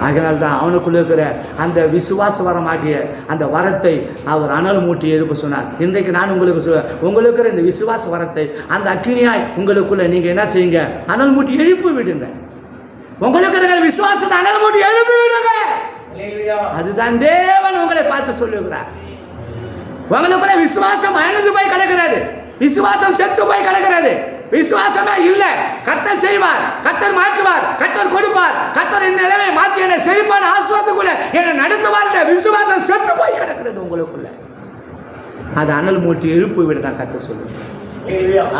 அதனால தான் அவனுக்குள்ள இருக்கிற அந்த விசுவாச வரமாகிய அந்த வரத்தை அவர் அனல் மூட்டி எழுப்ப சொன்னார். இன்றைக்கு நான் உங்களுக்கு உங்களுக்கு இருக்கிற இந்த விசுவாச வரத்தை அந்த அக்கினியாய் உங்களுக்குள்ள நீங்க என்ன செய்யுங்க, அனல் மூட்டி எழுப்பி விடுங்க. உங்களுக்கு இருக்கிற விசுவாசத்தை அனல் மூட்டி எழுப்பி விடுங்க. அதுதான் தேவன் உங்களை பார்த்து சொல்லுகிறார். உங்களுக்குள்ள விசுவாசம் அழிந்து போய் கிடக்கிறது, விசுவாசம் செத்து போய் கிடக்கிறது, விசுவாசமே இல்லை. கர்த்தர் செய்வார், கர்த்தர் மாற்றுவார், கர்த்தர் கொடுப்பார், கர்த்தர் இந்த நிலைமை மாற்றி என்னை செழிப்பான ஆசீர்வாதத்துக்குள்ள என்னை நடத்துவார். விசுவாசம் செத்து போய் கிடக்கிறது உங்களுக்குள்ள. அது அனல் மூட்டி எழுப்பி விட தான் கர்த்தர் சொல்லுங்க.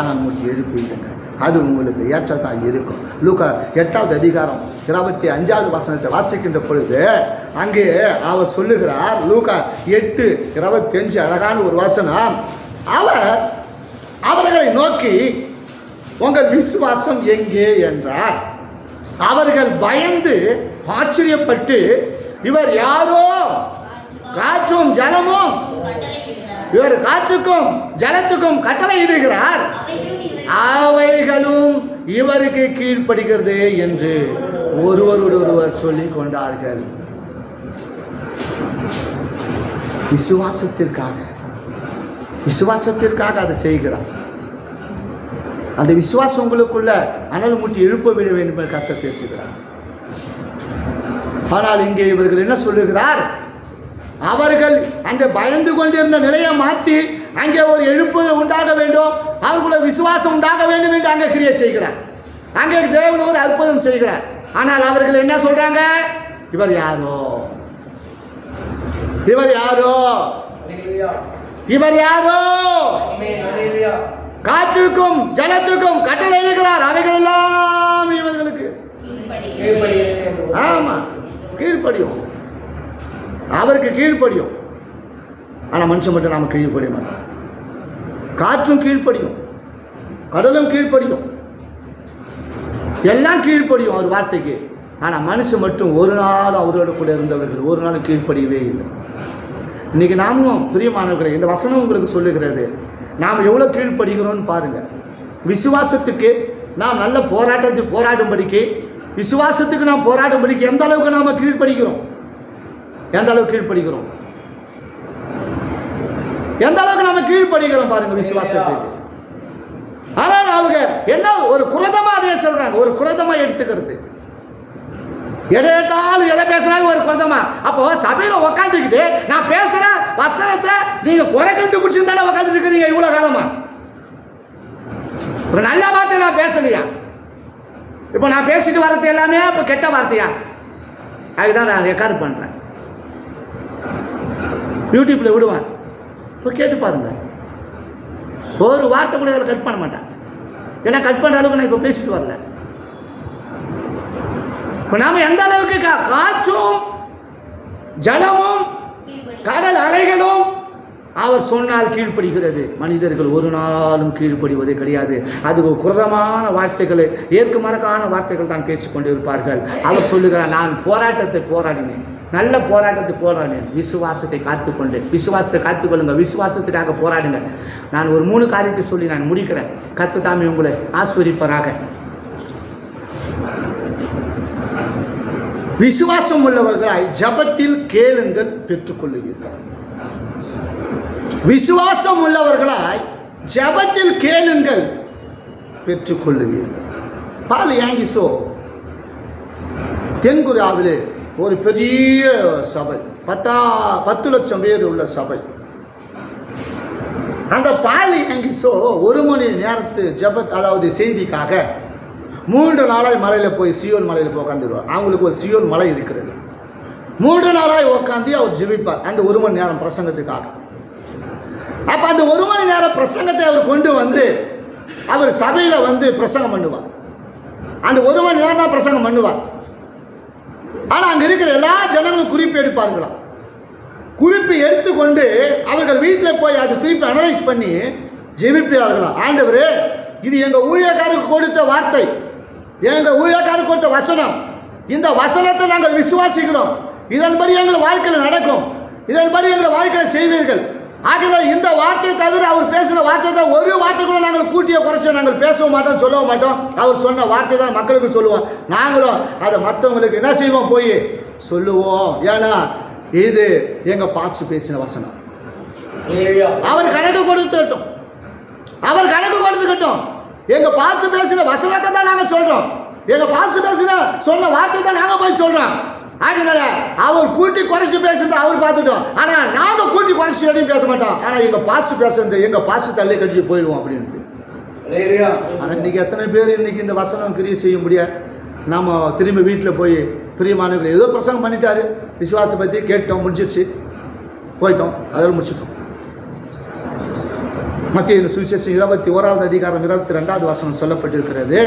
அனல் மூட்டி எழுப்பி விடுங்க, அது உங்களுக்கு ஏற்றத்தான் இருக்கும். லூக்கா 8வது அதிகாரம் 25வது வசனத்தை வாசிக்கின்ற பொழுது அங்கே அவர் சொல்லுகிறார். லூக்கா 8:25 அழகான ஒரு வசனம். அவர்களை நோக்கி உங்கள் விசுவாசம் எங்கே என்றார். அவர்கள் பயந்து ஆச்சரியப்பட்டு, இவர் யாரோ, காற்றும் ஜலமும், இவர் காற்றுக்கும் ஜலத்துக்கும் கட்டளை இடுகிறார், அவைகளும் இவருக்கு கீழ்ப்படுகிறது என்று ஒருவரோடொருவர் சொல்லிக் கொண்டார்கள். விசுவாசத்திற்காக அதை செய்கிறார். அந்த விசுவாசம் உங்களுக்குள்ள அனல் மூட்டி எழுப்ப விட வேண்டும் என்று கர்த்தர் பேசுகிறார். ஆனால் இங்கே இவர்கள் என்ன சொல்லுகிறார்? அவர்கள் அந்த பயந்து கொண்டிருந்த நிலையை மாற்றி அங்கே ஒரு எழுப்புதல் உண்டாக வேண்டும், அவர்களுடைய விசுவாசம் உண்டாக வேண்டும் என்று அங்கே கிரியை செய்கிறார். அங்கே தேவன் ஒரு அற்புதம் செய்கிறார். ஆனால் அவர்கள் என்ன சொல்றாங்க? இவர் யாரோ, இவர் யாரோ, இவர் யாரோ, காற்றுக்கும் ஜலத்துக்கும் கட்டளை இருக்கிறார், அவைகள் எல்லாம் இவர்களுக்கு ஆமா கீழ்ப்படியும், அவருக்கு கீழ்ப்படியும். ஆனா மனுஷன் மட்டும் நாம கீழ்ப்படிய மாட்டோம். காற்றும் கீழ்ப்படியும், கடலும் கீழ்ப்படியும், எல்லாம் கீழ்ப்படியும் அவர் வார்த்தைக்கு. ஆனா மனுஷன் மட்டும் ஒரு நாள் அவரோட கூட இருந்தவர்கள் ஒரு நாள் கீழ்ப்படியவே இல்லை. இன்னைக்கு நாமும் பிரியமானவர்களை இந்த வசனம் உங்களுக்கு சொல்லுகிறது, நாம் எவ்வளோ கீழ்ப்படுகிறோம்னு பாருங்க. விசுவாசத்துக்கு நாம் நல்ல போராட்டத்துக்கு போராடும்படிக்கு, விசுவாசத்துக்கு நாம் போராடும்படிக்கு எந்த அளவுக்கு நாம் கீழ்ப்படுகிறோம், எந்த அளவுக்கு கீழ்ப்படுகிறோம், எந்த அளவுக்கு நாம் கீழ்ப்படுகிறோம் பாருங்க விசுவாசத்துக்கு. ஆனால் அவங்க என்ன ஒரு குரதமா அதே சொல்றாங்க, ஒரு குரதமா எடுத்துக்கிறது. எதாலும் எதை பேசுறாங்க ஒரு குரதமா. அப்போ சபையில உட்காந்துக்கிட்டு நான் பேசுற வசனத்தை நீங்க குறை கண்டுபிடிச்சு தானே உட்காந்துட்டு இருக்கிறீங்க இவ்வளவு காலமா. ஒரு நல்ல வார்த்தை நான் பேசலையா? இப்போ நான் பேசிட்டு வர்றது எல்லாமே இப்போ கெட்ட வார்த்தையா? அதுதான் நான் ரெக்கார்ட் பண்றேன், யூடியூப்ல விடுவேன். இப்போ கேட்டு பாருங்க, ஒரு வார்த்தை கூட அதில் கட் பண்ண மாட்டேன். ஏன்னா கட் பண்ற அளவுக்கு நான் இப்போ பேசிட்டு வரல. இப்போ நாம எந்த அளவுக்கு காற்றும் ஜலமும் கடல் அலைகளும் அவர் சொன்னால் கீழ்ப்படுகிறது. மனிதர்கள் ஒரு நாளும் கீழ்ப்படிவதே கிடையாது. அது குரதமான வார்த்தைகளை, ஏற்க மறக்கான வார்த்தைகள் தான் பேசிக்கொண்டு இருப்பார்கள். அவர் சொல்லுகிறார், நான் போராட்டத்தை போராடினேன், நல்ல போராட்டத்தை போராடினேன், விசுவாசத்தை காத்துக்கொண்டு. விசுவாசத்தை காத்துக்கொள்ளுங்க, விசுவாசத்துக்காக போராடுங்க. நான் ஒரு 3 காரியத்தை சொல்லி நான் முடிக்கிறேன். கர்த்தர் தாமே உங்களை ஆசீர்வதிப்பாராக. விசுவாசம் உள்ளவர்களாய் ஜபத்தில் கேளுங்கள், பெற்றுக்கொள்ளுவீர்கள். விசுவாசம் உள்ளவர்களாய் ஜபத்தில் கேளுங்கள், பெற்றுக்கொள்ளுவீர்கள். பால் யாங்கிசோ தென்கொரியாவிலே ஒரு பெரிய சபை, 10 லட்சம் பேர் உள்ள சபை. அந்த பால் யாங்கிசோ 1 மணி நேரத்து ஜபத், அதாவது செய்திக்காக 3 நாளாய் மலையில் போய் சியோன் மலையில் போய் உட்காந்துருவார். அவங்களுக்கு ஒரு சியோன் மலை இருக்கிறது. 3 நாளாய் உட்காந்து அவர் ஜெபிப்பார் அந்த 1 மணி நேரம் பிரசங்கத்துக்காக. அப்போ அந்த 1 மணி நேரம் பிரசங்கத்தை அவர் கொண்டு வந்து அவர் சபையில் வந்து பிரசங்கம் பண்ணுவார். அந்த 1 மணி நேரம் தான் பிரசங்கம் பண்ணுவார். ஆனால் அங்கே இருக்கிற எல்லா ஜனங்களும் குறிப்பு எடுப்பார்களாம். குறிப்பு எடுத்துக்கொண்டு அவர்கள் வீட்டில் போய் அதை திருப்பி அனலைஸ் பண்ணி ஜெபிப்பார்களாம். ஆண்டவரே, இது எங்கள் ஊழியக்காரருக்கு கொடுத்த வார்த்தை, எங்கள் ஊழியக்காரருக்கு கொடுத்த வசனம். இந்த வசனத்தை நாங்கள் விசுவாசிக்கிறோம், இதன்படி எங்கள் வாழ்க்கையில் நடக்கும், இதன்படி எங்கள் வாழ்க்கையில் செய்வீர்கள். ஆகையால் இந்த வார்த்தையை தவிர அவர் பேசின வார்த்தை தான், ஒரு வார்த்தை கூட நாங்கள் கூட்டிய குறைச்சோ நாங்கள் பேசவும் மாட்டோம், சொல்லவும் மாட்டோம். அவர் சொன்ன வார்த்தை தான் மக்களுக்கு சொல்லுவோம். நாங்களும் அதை மற்றவங்களுக்கு என்ன செய்வோம், போய் சொல்லுவோம். ஏன்னா இது எங்க பாஸ்டர் பேசின வசனம். அவர் கணக்கு கொடுத்துட்டோம், அவர் கணக்கு கொடுத்துக்கட்டும். எங்க பாஸ்டர் பேசின வசனத்தை தான் நாங்கள் சொல்றோம், எங்க பாஸ்டர் பேசின சொன்ன வார்த்தை தான் நாங்கள் போய் சொல்றோம். அதனால அவர் கூட்டி குறைச்சி பேசுறது அவர் பார்த்துட்டோம். ஆனா நாங்க கூட்டி குறைச்சி எதையும் பேச மாட்டோம். ஆனா எங்க பாஸ்டர் பேசுறது எங்க பாஸ்டர் தள்ளி கட்டிட்டு போயிடுவோம் அப்படின்ட்டு. ஆனா இன்னைக்கு எத்தனை பேர் இன்னைக்கு இந்த வசனம் கிரியை செய்ய முடியாது. நாம திரும்பி வீட்டில் போய் பிரியமானவர்கள் ஏதோ பிரசங்கம் பண்ணிட்டாரு, விசுவாசத்தை பற்றி கேட்டோம், முடிஞ்சிருச்சு, போயிட்டோம், அதோட முடிச்சிட்டோம். மத்திய சுவிசேஷம் 21வது அதிகாரம் 22வது வசனம் சொல்லப்பட்டிருக்கிறது.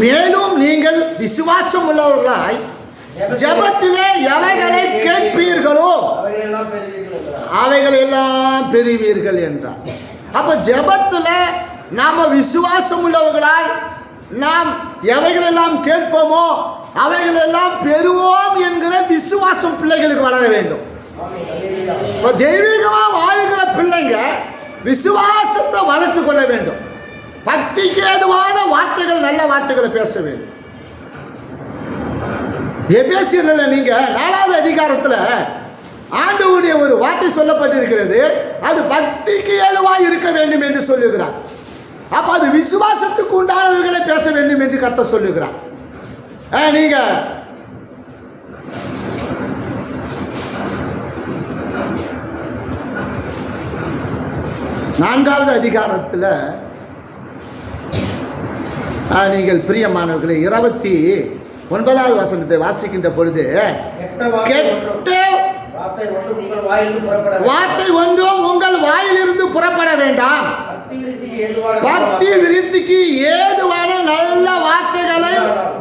மேலும் நீங்கள் விசுவாசம் உள்ளவர்களாய் ஜபத்திலே எவைகளை கேட்பீர்களோ அவைகளை எல்லாம் பெறுவீர்கள் என்றார். அப்ப ஜபத்துல நாம விசுவாசம் உள்ளவர்களாய் நாம் எவைகள் எல்லாம் கேட்போமோ அவைகள் எல்லாம் பெறுவோம் என்கிற விசுவாசம் பிள்ளைகளுக்கு வளர வேண்டும். தெய்வீகமா வாழ்கிற பிள்ளைங்க விசுவாசத்தை வளர்த்து கொள்ள வேண்டும். பக்திக்கு ஏதுவான வார்த்தைகள், நல்ல வார்த்தைகளை பேச வேண்டும். எபேசியர்ல நீங்க 4வது அதிகாரத்தில் ஆண்டவருடைய ஒரு வார்த்தை சொல்லப்பட்டிருக்கிறது. அது பக்திக்கு ஏதுவாய் இருக்க வேண்டும் என்று சொல்லுகிறார். அப்ப அது விசுவாசத்துக்கு உண்டானவர்களை பேச வேண்டும் என்று கர்த்தர் சொல்லுகிறார். நீங்க 4வது அதிகாரத்தில் நீங்கள் பிரியமானவர்களை 29வது வசனத்தை வாசிக்கின்ற பொழுது, கெட்ட வார்த்தை ஒன்றும் உங்கள் வாயிலிருந்து புறப்பட வேண்டாம், பக்தி விருத்திக்கு ஏதுவான நல்ல வார்த்தைகளை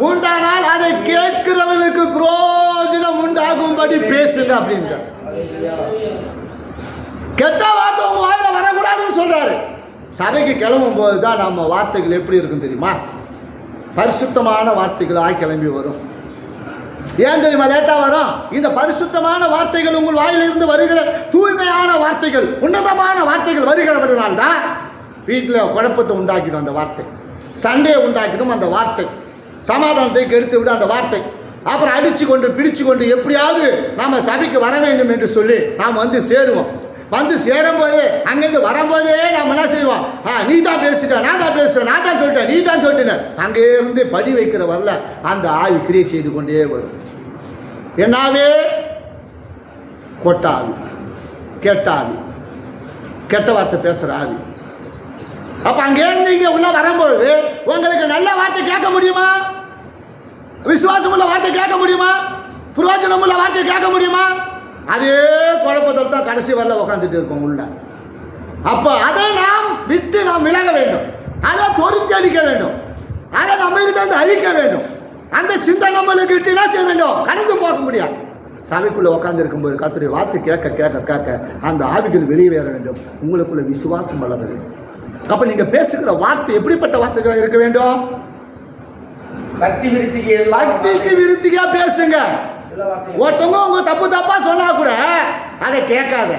உண்டானால் அதை கேட்கிறவர்களுக்கு பிரயோஜனம் உண்டாகும்படி பேசுங்க அப்படின்ற. கெட்ட வார்த்தை உங்க வாயில வரக்கூடாதுன்னு சொல்றாரு. சபைக்கு கிளம்பும் போது தான் நம்ம வார்த்தைகள் எப்படி இருக்கும் தெரியுமா? பரிசுத்தமான வார்த்தைகளாய் கிளம்பி வரும். ஏன் தெரியுமா லேட்டா வரும்? இந்த பரிசுத்தமான வார்த்தைகள் உங்கள் வாயிலிருந்து வருகிற தூய்மையான வார்த்தைகள், உன்னதமான வார்த்தைகள் வருகிறபடினால்தான் வீட்டில் குழப்பத்தை உண்டாக்கிடும் அந்த வார்த்தை, சண்டையை உண்டாக்கிடும் அந்த வார்த்தை, சமாதானத்தை கெடுத்து விடும் அந்த வார்த்தை. அப்புறம் அடிச்சு கொண்டு பிடிச்சு கொண்டு எப்படியாவது நாம சபைக்கு வர வேண்டும் என்று சொல்லி நாம் வந்து சேருவோம். வந்து சேரும்போதே அங்கேருந்து வரும்போதே நாம் என்ன செய்வோம்? நீ தான் பேசிட்ட, நான் தான் பேசுவேன், நான் தான் சொல்லிட்டேன், நீ தான் சொல்லிட்டேன். அங்கே இருந்து படி வைக்கிற வரல அந்த ஆவி கிரியை செய்து கொண்டே வரும். என்னாவே? கொட்டாவி, கெட்ட ஆவி, கெட்ட வார்த்தை பேசுகிற ஆவி. அப்போ அங்கேருந்து இங்கே உள்ள வரும்போது உங்களுக்கு நல்ல வார்த்தை கேட்க முடியுமா? விசுவாசம் உள்ள வார்த்தை கேட்க முடியுமா? பிரயோஜனம் உள்ள வார்த்தை கேட்க முடியுமா? அதே குழப்பத்தில் தான் கடைசி வரல உட்காந்துட்டு இருக்கோம் உள்ள. அப்போ அதை நாம் விட்டு நாம் விலக வேண்டும், அதை தொடுத்து அடிக்க வேண்டும், அதை நம்ம கிட்ட வந்து அழிக்க வேண்டும். அந்த சிந்தை நம்மளுக்கு விட்டு என்ன செய்ய வேண்டும்? கடந்து போக முடியாது. சபைக்குள்ளே உட்காந்து இருக்கும்போது கர்த்தருடைய வார்த்தை கேட்க கேட்க கேட்க அந்த ஆவிகள் வெளியே வர வேண்டும், உங்களுக்குள்ள விசுவாசம் வளர வேண்டும். அப்போ நீங்கள் பேசுகிற வார்த்தை எப்படிப்பட்ட வார்த்தைகளாக இருக்க வேண்டும்? பக்தி விருத்திக்கா பேசுங்க. ஒருத்தவங்க உங்க தப்பு தப்பா சொன்னா கூட அதை கேட்காத.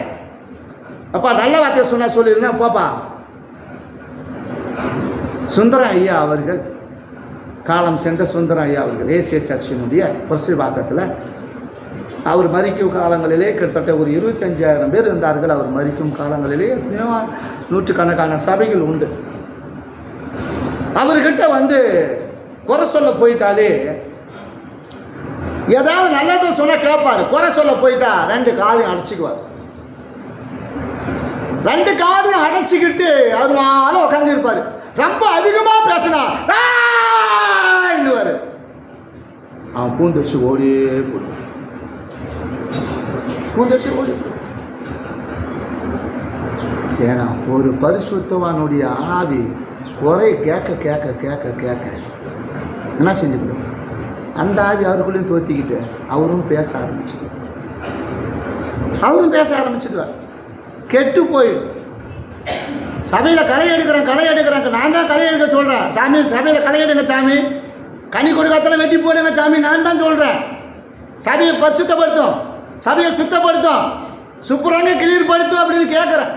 அப்பா நல்ல வார்த்தை சொன்னா சொல்லிருந்தா போப்பா. சுந்தரம் ஐயா அவர்கள், காலம் சென்ற சுந்தரம் ஐயா அவர்கள் ஏசிய சர்ச்சினுடைய பிரசிவாக்கத்தில் அவர் மரிக்கும் காலங்களிலே கிட்டத்தட்ட ஒரு 25,000 பேர் இருந்தார்கள். அவர் மரிக்கும் காலங்களிலே எத்தனையோ நூற்றுக்கணக்கான சபைகள் உண்டு. அவர்கிட்ட வந்து குறை சொல்ல போயிட்டாலே ஏதாவது நல்லதை சொன்ன கேட்பாரு. குறை சொல்ல போயிட்டா 2 காதையும் அடைச்சிக்குவார். 2 காதையும் அடைச்சிக்கிட்டு அவர் மேல உட்காந்து இருப்பாரு. ரொம்ப அதிகமா பேசினா அவன் பூந்தடிச்சு ஓடியே போடுவான். பூந்தடிச்சு ஓடி. ஏன்னா ஒரு பரிசுத்தவானுடைய ஆவி குறை கேட்க கேட்க கேட்க கேட்க என்ன செஞ்சுக்கணும்? அந்த ஆவி அவருக்குள்ளேயும் தோத்திக்கிட்டு அவரும் பேச ஆரம்பிச்சுடுவார். கெட்டு போயிடும். சபையில் களை எடுக்கிறேன், நான் தான் களை எடுக்க சொல்கிறேன். சாமி சபையில் களை எடுங்க சாமி, கனி கொடுக்காத்துல வெட்டி போடுங்க சாமி, நான் தான் சொல்கிறேன். சபையை பரிசுத்தப்படுத்தும், சபையை சுத்தப்படுத்தும், சுப்புறாங்க கிளியர் படுத்தும் அப்படின்னு கேட்குறேன்.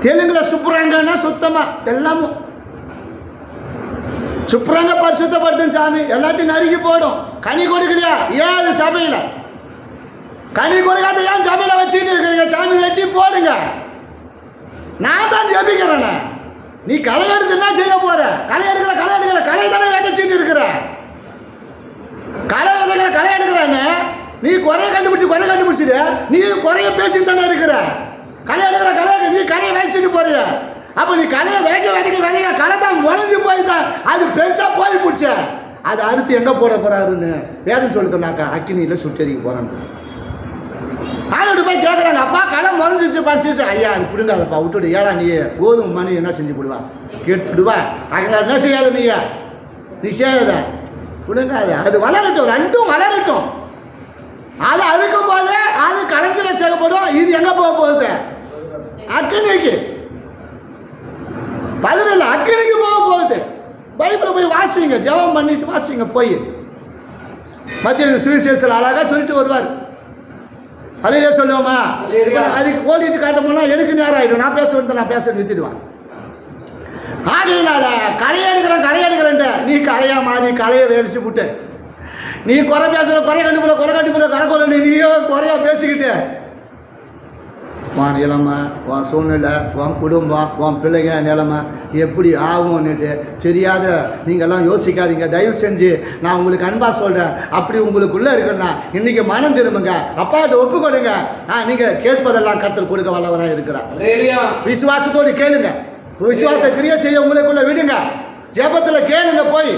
தெலுங்குல சுப்புறாங்கன்னா சுத்தமாக எல்லாமும் சுப்ராங்க பரிசுத்தப்படுத்தும் சாமி, எல்லாத்தையும் நறுக்கி போடும். கனி கொடுக்கலையா? ஏன் அது சபையில் கனி கொடுக்காத ஏன் சபையில் வச்சுக்கிட்டு இருக்கிறீங்க? சாமி வெட்டி போடுங்க. நான் தான் ஜெபிக்கிறேன். நீ களை எடுத்து என்ன செய்ய போற? களை எடுக்கிற களை தானே விதைச்சிட்டு இருக்கிற. களை எடுக்கிறேன்னு நீ குறைய கண்டுபிடிச்சிட்டு நீ குறைய பேசிட்டு தானே இருக்கிற. களை எடுக்கிற நீ கடையை வச்சுட்டு போறிய. அப்போ நீ கடையை விதைக்க கடை தான் முளைஞ்சு போய்தான், அது பெருசாக போய் பிடிச்ச. அதை அறுத்து எங்கே போட போறாருன்னு வேதம் சொல்லிட்டோம்னாக்கா அக்கினியில் சுட்டெரிக்க போறான்னு. ஆளோட போய் கேட்குறாங்க, அப்பா கடை முளைஞ்சிச்சு பண்ணிச்சு. ஐயா அது பிடுங்காதப்பா, விட்டுடு. ஏடா நீ கோதுமை மணி என்ன செஞ்சு போடுவா? கேட்டுடுவா. அங்கே என்ன செய்யாத நீ செய்யாத, பிடுங்காத. அது வளரட்டும், 2ம் வளரட்டும். அது அறுக்கும் போது அது கடைஞ்சில சேர்க்கப்படும். இது எங்கே போக போகுது? அக்கினிக்கு. பதில் அக்கினிக்கு போக போகுது. பைபிளை போய் வாசிங்க, ஜெபம் பண்ணிட்டு வாசிங்க. போய் மத்திய சுவிசேஷத்தில் அழகா சொல்லிட்டு வருவார். அலையிலே சொல்லுவோமா? அதுக்கு ஓடிட்டு காட்ட போனா எனக்கு நேரம் ஆகிடும். நான் பேச நிறுத்திடுவான். ஆகையினால களை எடுக்கிறேன்ட்டு நீ கலையா மாறி கலையை வேடிச்சு விட்டு நீ குறை பேசுற குறை கண்டுபிட கரை கொள்ள நீயோ குறையா பேசிக்கிட்டு உன் நிலைமை உன் சூழ்நிலை உன் குடும்பம் உன் பிள்ளைங்க நிலைமை எப்படி ஆகும்னுட்டு தெரியாத நீங்கள்லாம் யோசிக்காதீங்க. தயவு செஞ்சு நான் உங்களுக்கு அன்பாக சொல்கிறேன். அப்படி உங்களுக்குள்ளே இருக்குன்னா இன்றைக்கி மனம் திரும்புங்க, அப்பாட்ட ஒப்பு கொடுங்க. நீங்கள் கேட்பதெல்லாம் கர்த்தர் கொடுக்க வல்லவராக இருக்கிறார். விசுவாசத்தோடு கேளுங்க, விசுவாச கிரியை செய்ய உங்களுக்குள்ள விடுங்க, ஜெபத்தில் கேளுங்க, போய்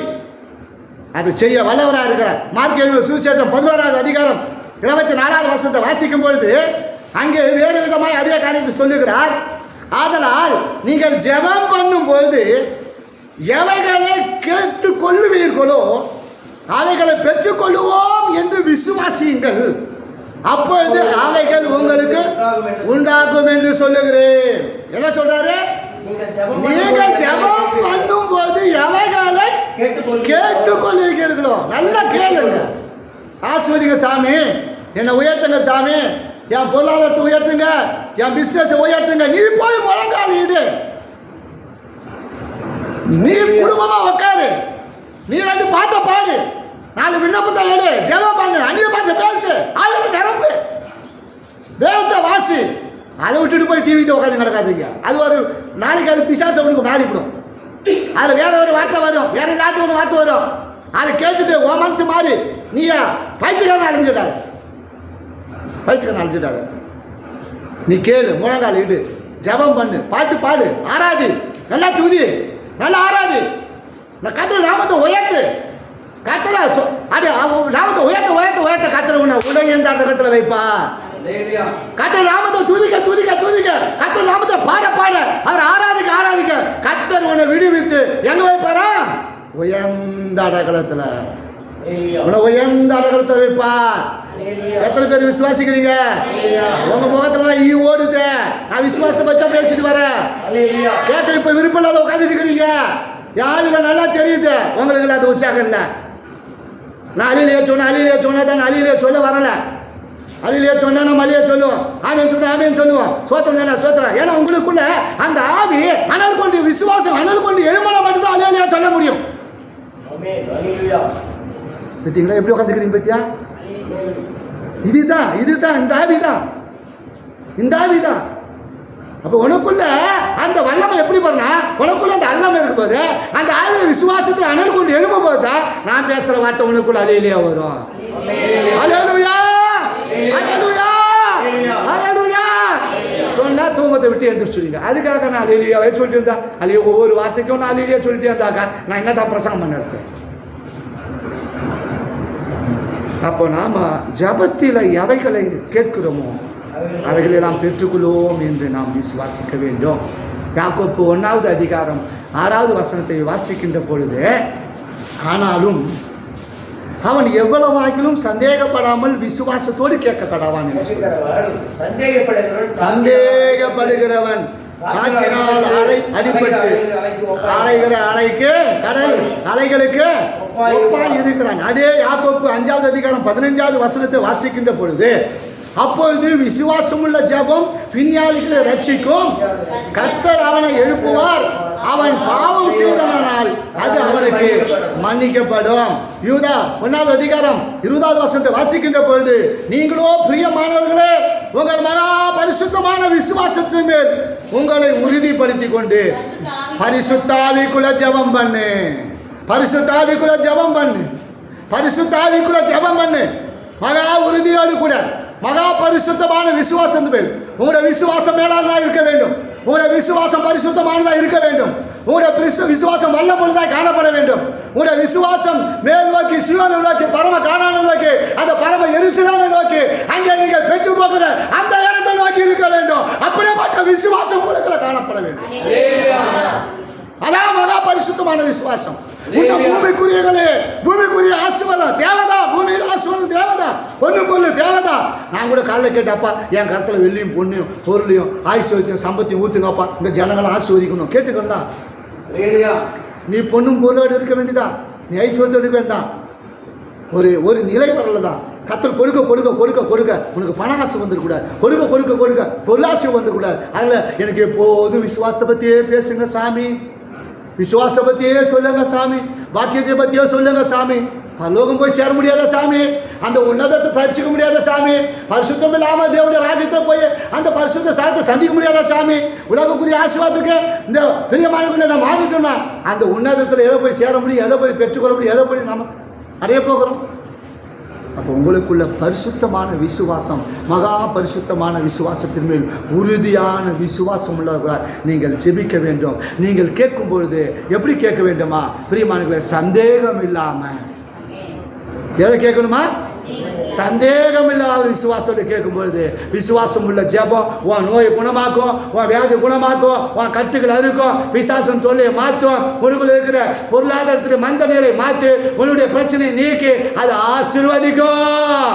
அது செய்ய வல்லவராக இருக்கிறார். மார்க் எழுதின சுவிசேஷம் 11வது அதிகாரம் 24வது வசனத்தை வாசிக்கும் பொழுது அங்கே வேறு விதமாய் அதே காரியத்தை சொல்லுகிறார். ஆதலால் நீங்கள் ஜெபம் பண்ணும் பொழுது எவைகளை கேட்டுக் கொள்ளுவீர்களோ அவைகளை பெற்றுக்கொள்ளுவோம் என்று விசுவாசியுங்கள், அப்பொழுது அவைகள் உங்களுக்கு உண்டாகும் என்று சொல்லுகிறேன். என்ன சொல்றாரு? நீங்கள் ஜெபம் பண்ணும் போது எவைகளை கேட்டுக்கொள்ளுவீர்களோ நல்லா கேளுங்க. ஆஸ்வதிங்க சாமி, என்னை உயர்த்துங்க சாமி, என் பொருளாதாரத்தை உயர்த்துங்க, என் பிசினஸ் உயர்த்துங்க. நீ போய் முழங்கால் இடு, நீ குடும்பமா உட்காரு, நீ 2 பாட்டை பாடு, 4 விண்ணப்பத்தை எடு, ஜெபம் பண்ணு, அந்நிய பாஷை பேசு, ஆளுக்கு நிரம்பு, வேதத்தை வாசி. அதை விட்டுட்டு போய் டிவிட்டு உட்காந்து கிடக்காதீங்க. அது ஒரு நாளைக்கு அது பிசாசை உனக்கு மாறிவிடும். அதில் வேற ஒரு வார்த்தை வரும், வேற நாட்டு ஒன்று வார்த்தை வரும். அதை கேட்டுட்டு உன் மனசு மாறி நீயா பைத்தியக்காரன் அழிஞ்சிடாரு, பைத்தியக்காரன் அழிஞ்சிடாரு. நீ கேளு, முழங்கால் இடு, ஜெபம் பண்ணு, பாட்டு பாடு, ஆராது, நல்லா துதி, நல்லா ஆராது. நான் கத்திர நாமத்தை உயர்த்து, கத்திர அது நாமத்தை உயர்த்த கத்திர உடனே எந்த இடத்துல வைப்பா. கத்திர நாமத்தை துதிக்க, கத்திர நாமத்தை பாட அவர் ஆராதிக்க கத்தர் உன்னை விடுவித்து எங்க வைப்பாரா? உயர்ந்த அடகலத்துல, உயர்ந்த அடகலத்தை வைப்பார். எத்தனை பேர் விசுவாசிக்கிறீங்க? உங்க முகத்துல ஈ ஓடுது. நான் விசுவாசத்தை பத்தி தான் பேசிட்டு வரேன். கேட்க இப்ப விருப்பம் இல்லாத உட்காந்துட்டு இருக்கிறீங்க. யாருல நல்லா தெரியுது, உங்களுக்கு அது உற்சாகம் இல்லை. நான் அழியிலே சொன்னதான் அழியிலே சொல்ல வரல. அழியிலே சொன்னா நம்ம அழிய சொல்லுவோம், ஆமேன்னு சொல்லுவோம், சோத்திரம். ஏன்னா உங்களுக்குள்ள அந்த ஆவி அனல் கொண்டு, விசுவாசம் அனல் கொண்டு எழுமலை மட்டும்தான் அழியிலே சொல்ல முடியும். பார்த்தீங்களா எப்படி உட்காந்துக்கிறீங்க? பத்தியா, இதுதான் இந்த ஆவிதான். அப்ப உனக்குள்ள அந்த வல்லமை எப்படி பண்ணா, உனக்குள்ள அந்த அல்லமை இருக்கும்போது அந்த ஆவியில விசுவாசத்தில் அனல் கொண்டு எழும்பும் போது தான் நான் பேசுற வார்த்தை உனக்குள்ள அலையிலேயே வரும். அல்லேலூயா, அல்லேலூயா, அல்லேலூயா சொன்னா தூங்கத்தை விட்டு எந்திரிச்சுடுங்க. அதுக்காக நான் அலையிலேயே சொல்லிட்டு இருந்தா, அலையே ஒவ்வொரு வார்த்தைக்கும் நான் அலையிலேயே சொல்லிட்டே இருந்தாக்கா நான் என்னதான் பிரசங்கம் பண்ண எடுத்தேன். அப்போ நாம ஜபத்தில் எவைகளை கேட்கிறோமோ அவைகளை நாம் பெற்றுக்கொள்வோம் என்று நாம் விசுவாசிக்க வேண்டும். யாக்கோப்பு 1வது அதிகாரம் 6வது வசனத்தை வாசிக்கின்ற பொழுது, ஆனாலும் அவன் எவ்வளவாகிலும் சந்தேகப்படாமல் விசுவாசத்தோடு கேட்க கடவான். சந்தேகப்படுகிறவன் காற்றினால் அடிபட்டு அலைகிற அலைக்கு கடல் அலைகளுக்கு ஒப்பாய் இருக்கிறான். அதே யாக்கோப்பு 5வது அதிகாரம் 15வது வசனத்தை வாசிக்கின்ற பொழுது, அப்பொழுது விசுவாசமுள்ள ஜெபம் பிணியாளிகளை ரட்சிக்கும், கர்த்தர் அவனை எழுப்புவார், அவன் பாவம் செய்தனால் அது அவனுக்கு மன்னிக்கப்படும். யூதா 1வது அதிகாரம் 20வது வசனத்தை வாசிக்கின்ற பொழுது, நீங்களோ பிரியமானவர்களே உங்கள் மகா பரிசுத்தமான விசுவாசத்தின் மேல் உங்களை உறுதிப்படுத்திக் கொண்டு பரிசுத்த ஆவிக்குள்ள ஜெபம் பண்ணு, பரிசுத்த ஆவிக்குள்ள ஜெபம் பண்ணு, மகா உறுதியோடு கூட மகா பரிசுத்தமான விசுவாசம் மேல் உங்களுடைய விசுவாசம் மேலானதாக இருக்க வேண்டும். உங்களுடைய விசுவாசம் பரிசுத்தமானதாக இருக்க வேண்டும். உங்களுடைய விசுவாசம் வல்லமுள்ளதாக காணப்பட வேண்டும். உங்களுடைய விசுவாசம் மேல் நோக்கி, சியோனை நோக்கி, பரம கானானை நோக்கி, அந்த பரம எருசலேமை நோக்கி, அங்கே நீங்கள் பெற்று போகிற அந்த இடத்தை நோக்கி இருக்க வேண்டும். அப்படிப்பட்ட விசுவாசம் உங்களுக்குள்ள காணப்பட வேண்டும். அதான் மகா பரிசுத்தமான விசுவாசம். பூமிக்குரிய ஆசீர்வாதம் தேவதா, பூமியில் ஆசீர்வாதம் தேவதா, பொண்ணு பொருள் தேவதா. நான் கூட காலையில் கேட்டப்பா, என் கருத்தில் வெள்ளியும் பொண்ணையும் பொருளையும் ஆசீர்வதியும் சம்பத்தையும் ஊத்துங்கப்பா, இந்த ஜனங்களை ஆசீர்வதிக்கணும் கேட்டுக்கொண்டா. நீ பொண்ணும் பொருளோடு இருக்க வேண்டியதா, நீ ஐஸ்வர்யத்தோடு இருக்க வேண்டாம். ஒரு நிலை வரலதான். கத்தர் கொடுக்க உனக்கு பணாசை வந்துடக்கூடாது, கொடுக்க பொருளாசை வந்துடக்கூடாது. அதில் எனக்கு எப்போதும் விசுவாசத்தை பற்றியே பேசுங்க சாமி. விசுவாச பத்தியே சொல்லுங்க சாமி, வாக்கியத்தை பத்தியே சொல்லுங்க சாமி. பரலோகம் போய் சேர முடியாத சாமி, அந்த உன்னதத்தை தரிசிக்க முடியாத சாமி, பரிசுத்தம் இல்லாம தேவனுடைய ராஜ்யத்தில் போய் அந்த பரிசுத்த சாரத்தை சந்திக்க முடியாத சாமி. உலகக்குரிய ஆசீர்வாதத்துக்கு இந்த பெரிய மாநிலங்களை நம்ம ஆகிட்டோம்னா அந்த உன்னதத்தில் எதை போய் சேர முடியும், எதை போய் பெற்றுக்கொள்ள முடியும், எதை போய் நம்ம அடைய போகிறோம்? அப்போ உங்களுக்குள்ள பரிசுத்தமான விசுவாசம், மகா பரிசுத்தமான விசுவாசத்தின் மேல் உறுதியான விசுவாசம் உள்ளவர்களாக நீங்கள் ஜெபிக்க வேண்டும். நீங்கள் கேட்கும் பொழுது எப்படி கேட்க வேண்டுமா பிரியமானவர்களே? சந்தேகம் இல்லாமல். எதை கேட்கணுமா? சந்தேகம் இல்லாத விசுவாசத்தை கேட்கும் பொழுது விசுவாசம் உள்ள ஜெபம் உன் நோயை குணமாக்கும், உன் வியாதி குணமாக்கும், உன் கட்டுகள் அறுக்கும், பிசாசம் தொல்லையை மாற்றும், உனக்குள்ள இருக்கிற பொருளாதாரத்தில் மந்த நிலை மாற்றி உன்னுடைய பிரச்சனையை நீக்கி அதை ஆசீர்வதிக்கும்.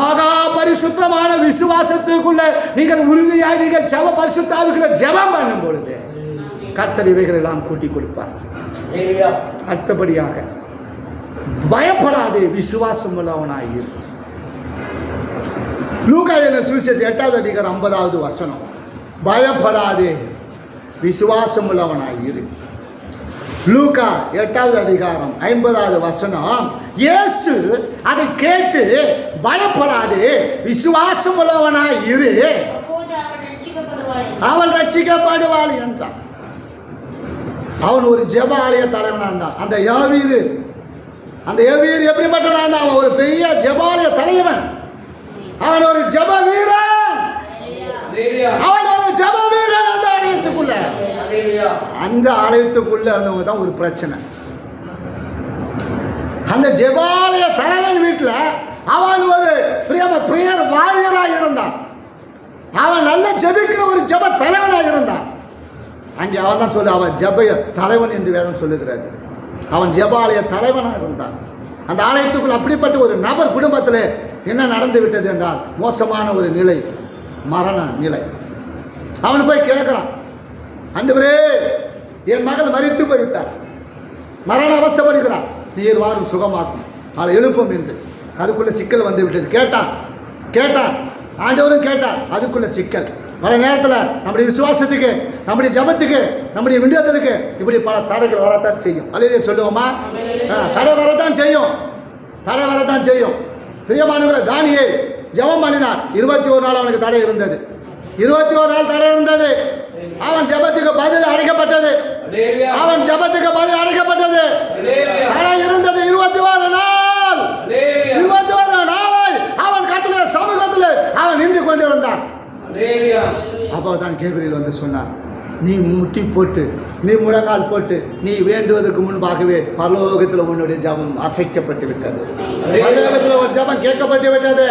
மகா பரிசுத்தமான விசுவாசத்துக்குள்ள நீங்கள் உறுதியாக நீங்கள் ஜெப பரிசுத்தாவிக்குள்ள ஜெபம் பண்ணும் பொழுது கர்த்தர் இவைகளை எல்லாம் கூட்டி கொடுப்பார். அடுத்தபடியாக பயப்படாதே, விசுவாசம் உள்ளவனாய். லூக்கா எழுதின சுவிசேஷம் 8வது அதிகாரம் 50வது வசனம். பயப்படாதே, விசுவாசம் உள்ளவனாய் இரு. லூக்கா 8வது அதிகாரம் 50வது வசனம். இயேசு அதை கேட்டு பயப்படாதே, விசுவாசம் உள்ளவனாய் இரு, அவள் ரட்சிக்கப்படுவாள் என்றான். அவன் ஒரு ஜெப ஆலய தலைவனாக இருந்தான். அந்த யவீர் எப்படிப்பட்டவனா இருந்தான்? அவன் ஒரு பெரிய ஜெபாலய தலைவன். அவன் ஒரு ஜெப வீரன். அவன் ஒரு ஜெப வீரன். அந்த ஆலயத்துக்குள்ள இருந்தவங்க தான் ஒரு பிரச்சனை. அந்த ஜெபாலய தலைவன் வீட்டில் அவன் ஒரு பிரியர் வாரியராக இருந்தான். அவன் நல்ல ஜெபிக்கிற ஒரு ஜெப தலைவனாக இருந்தான். அங்கே அவன் தான் சொல்லு, அவன் ஜெப தலைவன் என்று வேதம் சொல்லுகிறாரு. அவன் ஜெபாலய தலைவனாக இருந்தான். அந்த ஆலயத்துக்குள் அப்படிப்பட்ட ஒரு நபர் குடும்பத்தில் என்ன நடந்து விட்டது என்றால் மோசமான ஒரு நிலை, மரண நிலை. அவன் போய் கேட்கிறான், ஆண்டவரே என் மகள் மரித்து போய்விட்டார், மரண அவஸ்தைப்படுகிறான், நீர் வாரும் சுகமாக்கும், அவளை எழுப்பும் என்று. அதுக்குள்ள சிக்கல் வந்து விட்டது. கேட்டான் ஆண்டவரும் கேட்டார். அதுக்குள்ள சிக்கல். பல நேரத்தில் நம்முடைய விசுவாசத்துக்கு, நம்முடைய ஜபத்துக்கு, நம்முடைய விண்டயத்திற்கு இப்படி பல தடைகள் வரத்தான் செய்யும். அல்லையே சொல்லுவோமா? தடை வரத்தான் செய்யும். பிரியமானவர்களே, தானியேல் ஜெபம் பண்ணினார். 21 நாள் அவனுக்கு தடை இருந்தது. 21 நாள் தடை இருந்தது. அவன் ஜெபத்துக்கு பதில் அடைக்கப்பட்டது. தடை இருந்தது 21 நாள். 21 நாளை அவன் கட்டளை சமூகத்தில் அவன் நின்று கொண்டிருந்தான். அப்போ தான் கேபிரியல் வந்து சொன்னார், நீ முட்டி போட்டு, நீ முழங்கால் போட்டு, நீ வேண்டுவதற்கு முன்பாகவே பரலோகத்தில் உன்னுடைய ஜபம் அசைக்கப்பட்டு விட்டது. பரலோகத்தில் ஒரு ஜபம் கேட்கப்பட்டு விட்டது.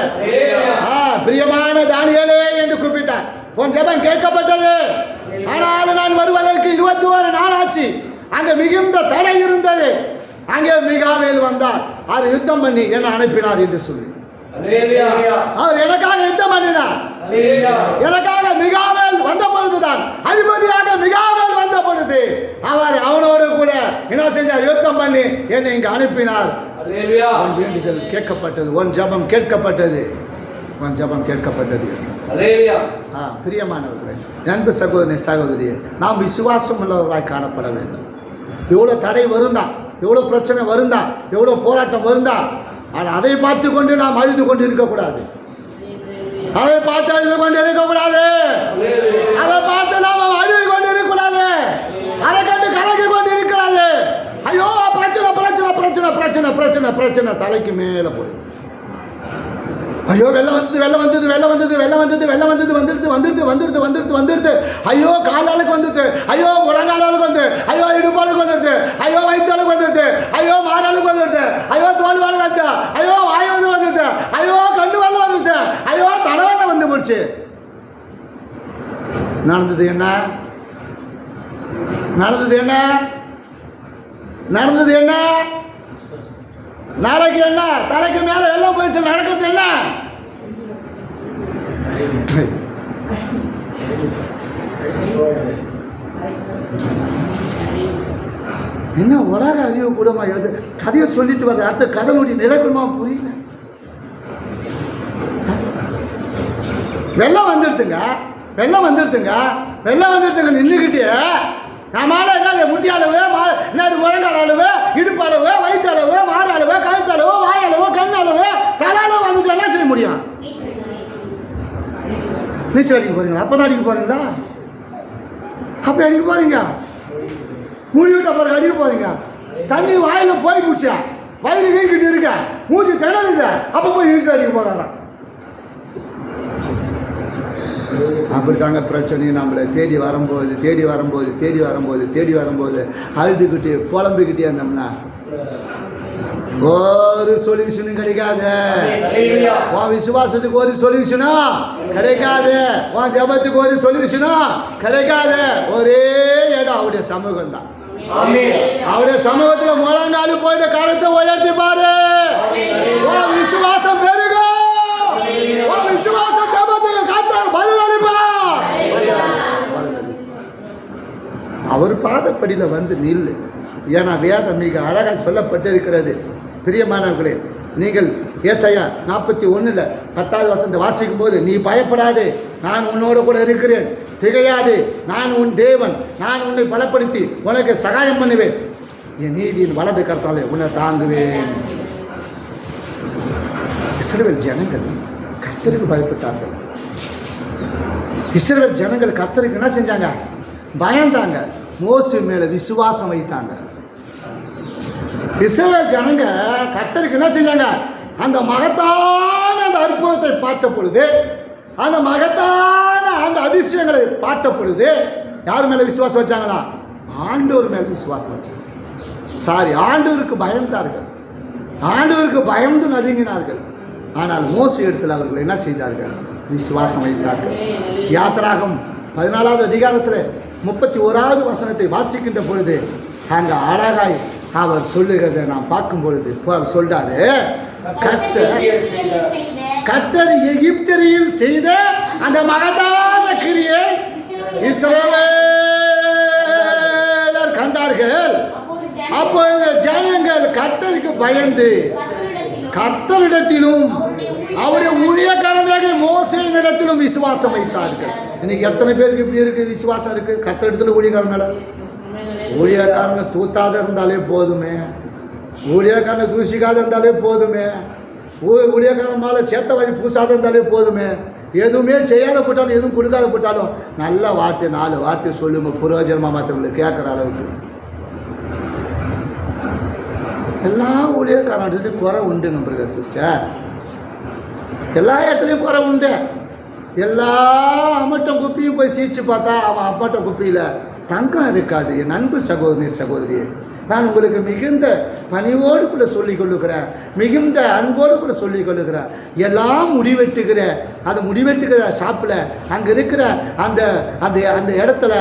பிரியமான தானியேலே என்று கூப்பிட்டார். உன் ஜபம் கேட்கப்பட்டது. ஆனால் நான் வருவதற்கு 21 நாள் ஆச்சு. அங்கே மிகுந்த தடை இருந்தது. அங்கே மிகாவேல் வந்தார். அவர் யுத்தம் பண்ணி என்ன அனுப்பினார் என்று சொல்லி அவர் எனக்காக யுத்தம் பண்ணினார். எனக்காக மிகாவேல் வந்த பொழுதுதான், அதிபதியாக மிகாவேல் வந்த பொழுது அவனோடு கூட என்ன செஞ்சார்? யுத்தம் பண்ணி என்னை இங்கு அனுப்பினார். உன் வேண்டுதல் கேட்கப்பட்டது, உன் ஜபம் கேட்கப்பட்டது. பிரியமானவர்களே, அன்பு சகோதரனே, சகோதரியே, நாம் விசுவாசம் உள்ளவர்களாய் காணப்பட வேண்டும். எவ்வளவு தடை வருந்தான், எவ்வளவு பிரச்சனை வருந்தான், எவ்வளவு போராட்டம் வருந்தான். ஆனால் அதை பார்த்து கொண்டு நாம் அழுது கொண்டு இருக்கக்கூடாது. அதை பார்த்து நாம் அழுது கொண்டு இருக்கக்கூடாது. அதை கண்டு கலக்கி கொண்டு இருக்கிறாது. ஐயோ பிரச்சனை தலைக்கு மேல போய், ஐயோ வெள்ளம் வந்துடுது. ஐயோ காலாளுக்கு வந்துடுது, ஐயோ முழங்காலுக்கு வந்து, ஐயோ இடுப்பாளுக்கு வந்துடுது, ஐயோ வயிற்றாளுக்கு வந்துடுது, ஐயோ மாறாளுக்கு வந்துடுது, ஐயோ தோல் வாழ வந்து, ஐயோ வாய் வந்து வந்துடுது, ஐயோ கண்ணு வாழ வந்துடுது, ஐயோ தலைவண்ண வந்து முடிச்சு. நடந்தது என்ன? நாளைக்கு என்ன? தலைக்கு மேல எல்லாம் போயிடுச்சு. நடக்கிறது என்ன? என்ன உலக அறிவு கூடமா எழுது கதையை சொல்லிட்டு வர்றது, அடுத்த கதை முடி நிலைக்குமா புரியல. வெள்ளம் வந்துடுதுங்க நின்றுக்கிட்டே நம்மளால என்னது முட்டி அளவு என்னது முழங்கால் அளவு இடுப்பு அளவு வயிற்று அளவு மாறு அளவு கழுத்து அளவு வாய் அளவு கண் அளவு தலை அளவு வந்துட்டு என்ன செய்ய முடியும்? நீச்சல் அடிக்க போறீங்களா? அப்பதான் அடிக்க போறீங்களா? அப்படி அடிக்க போறீங்க? முடிவிட்ட பிறகு அடிக்க போறீங்க? தண்ணி வாயில போய் முடிச்சா வயிறு வீங்கிட்டு இருக்க மூச்சு திணறுது, அப்ப போய் நீச்சல் அடிக்க போறாராம். அப்படித்தாங்க பிரச்சனை நம்மளை தேடி வரும்போது அழுதுகிட்டு புலம்பிக்கிட்டே இருந்தோம்னா ஒரு சொல்யூஷனும் கிடைக்காது. உன் விசுவாசத்துக்கு ஒரு சொல்யூஷனும் கிடைக்காது. உன் ஜெபத்துக்கு ஒரு சொல்யூஷனும் கிடைக்காது. ஒரே இடம் அவருடைய சமூகம் தான். அவருடைய சமூகத்துல முழங்காலு போயிட்டு கருத்தை உயர்த்தி பாரு. உன் விசுவாசம் பெருகும். உன் விசுவாசம் ஜெபத்துக்கு கர்த்தர் பதிலளிப்பா. அவர் பாதப்படியில் வந்து நில்லு. ஏன்னா வேதம் மிக அழகாக சொல்லப்பட்டிருக்கிறது. பிரியமானவர்களே, நீங்கள் ஏசாயா 41:10 வாசிக்கும் போது, நீ பயப்படாதே, நான் உன்னோடு கூட இருக்கிறேன், திகையாதே, நான் உன் தேவன், நான் உன்னை பலப்படுத்தி உனக்கு சகாயம் பண்ணுவேன், என் நீதியின் வலது கரத்தாலே உன்னை தாங்குவேன். இஸ்ரவேல் ஜனங்கள் கர்த்தருக்கு பயப்பட்டார்கள். இஸ்ரவேல் ஜனங்கள் கர்த்தருக்கு என்ன செஞ்சாங்க? பயந்தாங்க. மோசே மேல விசுவாசம் வைத்தாங்க. இஸ்ரவேல் ஜனங்க கர்த்தருக்கு என்ன செஞ்சாங்க? அந்த மகத்தான அந்த அற்புதத்தை பார்த்த பொழுது, அந்த மகத்தான அந்த அதிசயங்களை பார்த்த பொழுது யார் மேல விசுவாசம் வச்சாங்களா? ஆண்டவர் மேல விசுவாசம் வச்சாங்க. ஆண்டவருக்கு பயந்தார்கள். ஆண்டவருக்கு பயந்து நடுங்கினார்கள். ஆனால் மோசே இடத்தில் அவர்கள் என்ன செய்தார்கள்? விசுவாசம் வைத்தார்கள். யாத்திராகம் 14வது அதிகாரத்தில் 31வது வசனத்தை வாசிக்கின்ற பொழுது அங்க அழகாய் அவர் சொல்லுகிறதை நாம் பார்க்கும் பொழுது அவர் சொல்றாரு, கர்த்தர் எகிப்தியரில் செய்த அந்த மகத்தான கிரியை இஸ்ரவேலர் கண்டார்கள். அப்பொழுது ஜனங்கள் கர்த்தருக்கு பயந்து கர்த்தரிடத்திலும் அவருடைய ஊழியக்காரனாகிய மோசேயினிடத்திலும் விசுவாசம் வைத்தார்கள். இன்னைக்கு எத்தனை பேருக்கு இப்படி இருக்கு? விசுவாசம் இருக்கு. கர்த்தரிடத்துல ஊழியக்காரன் மேல. ஊழியக்காரனை தூத்தாத இருந்தாலே போதுமே, ஊழியக்காரனை தூசிக்காத இருந்தாலே போதுமே, ஊழியக்காரன் மேல சேத்த வழி பூசாத இருந்தாலே போதுமே, எதுவுமே செய்யாத போட்டாலும் எதுவும் கொடுக்காத போட்டாலும் நல்ல வார்த்தை 4 வார்த்தை சொல்லுங்க, புரோஜனமா மற்றவங்களுக்கு கேட்குற அளவுக்கு. எல்லா ஊழியக்காரன் குறை உண்டுங்க பிரதர் சிஸ்டர். எல்லா இடத்துலையும் குறை உண்டு. எல்லா அம்மட்ட குப்பியும் போய் சீச்சு பார்த்தா அவன் அப்பட்ட குப்பியில் தங்கம் இருக்காது. என் அன்பு சகோதரி, நான் உங்களுக்கு மிகுந்த பணிவோடு கூட சொல்லிக் கொள்ளுகிறேன், மிகுந்த அன்போடு கூட சொல்லிக் கொள்ளுகிறேன். எல்லாம் முடிவெட்டுகிற ஷாப்பில் அங்கே இருக்கிற அந்த அந்த அந்த இடத்துல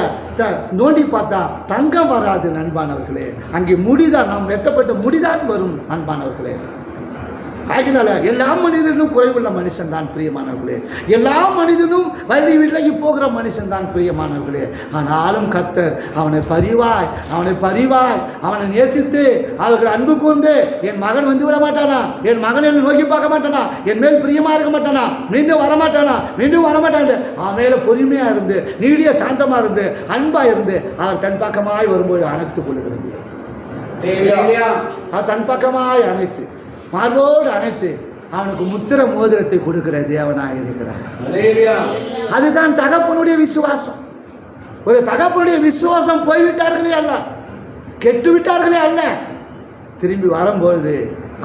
நோண்டி பார்த்தா தங்கம் வராது நண்பானவர்களே. அங்கே முடிதான், நாம் வெட்டப்பட்ட முடிதான் வரும் நண்பானவர்களே. ஆகினால எல்லா மனிதனும் குறைவுள்ள மனுஷன் தான் பிரியமானவர்களே. எல்லா மனிதனும் வழி விலகி போகிற மனுஷன் தான் பிரியமானவர்களே. ஆனாலும் கர்த்தர் அவனை பரிவாய் அவனை நேசித்து அவர்கள் அன்பு கூர்ந்து, என் மகன் வந்து விட மாட்டானா, என் மகன் என்னை நோக்கி பார்க்க மாட்டானா, என் மேல் பிரியமா இருக்க மாட்டானா, மீண்டும் வரமாட்டான், அவன் மேல பொறுமையா இருந்து, நீடிய சாந்தமா இருந்து, அன்பா இருந்து அவர் தன் பக்கமாய் வரும்போது அணைத்துக் கொள்கிறது. அவர் தன் பக்கமாய் அணைத்து மார்போடு அணைத்து அவனுக்கு முத்திர மோதிரத்தை கொடுக்கிற தேவனாக இருக்கிறார். அதுதான் தகப்பனுடைய விசுவாசம். ஒரு தகப்பனுடைய விசுவாசம் போய்விட்டார்களே அல்ல, கெட்டு விட்டார்களே அல்ல, திரும்பி வரும்பொழுது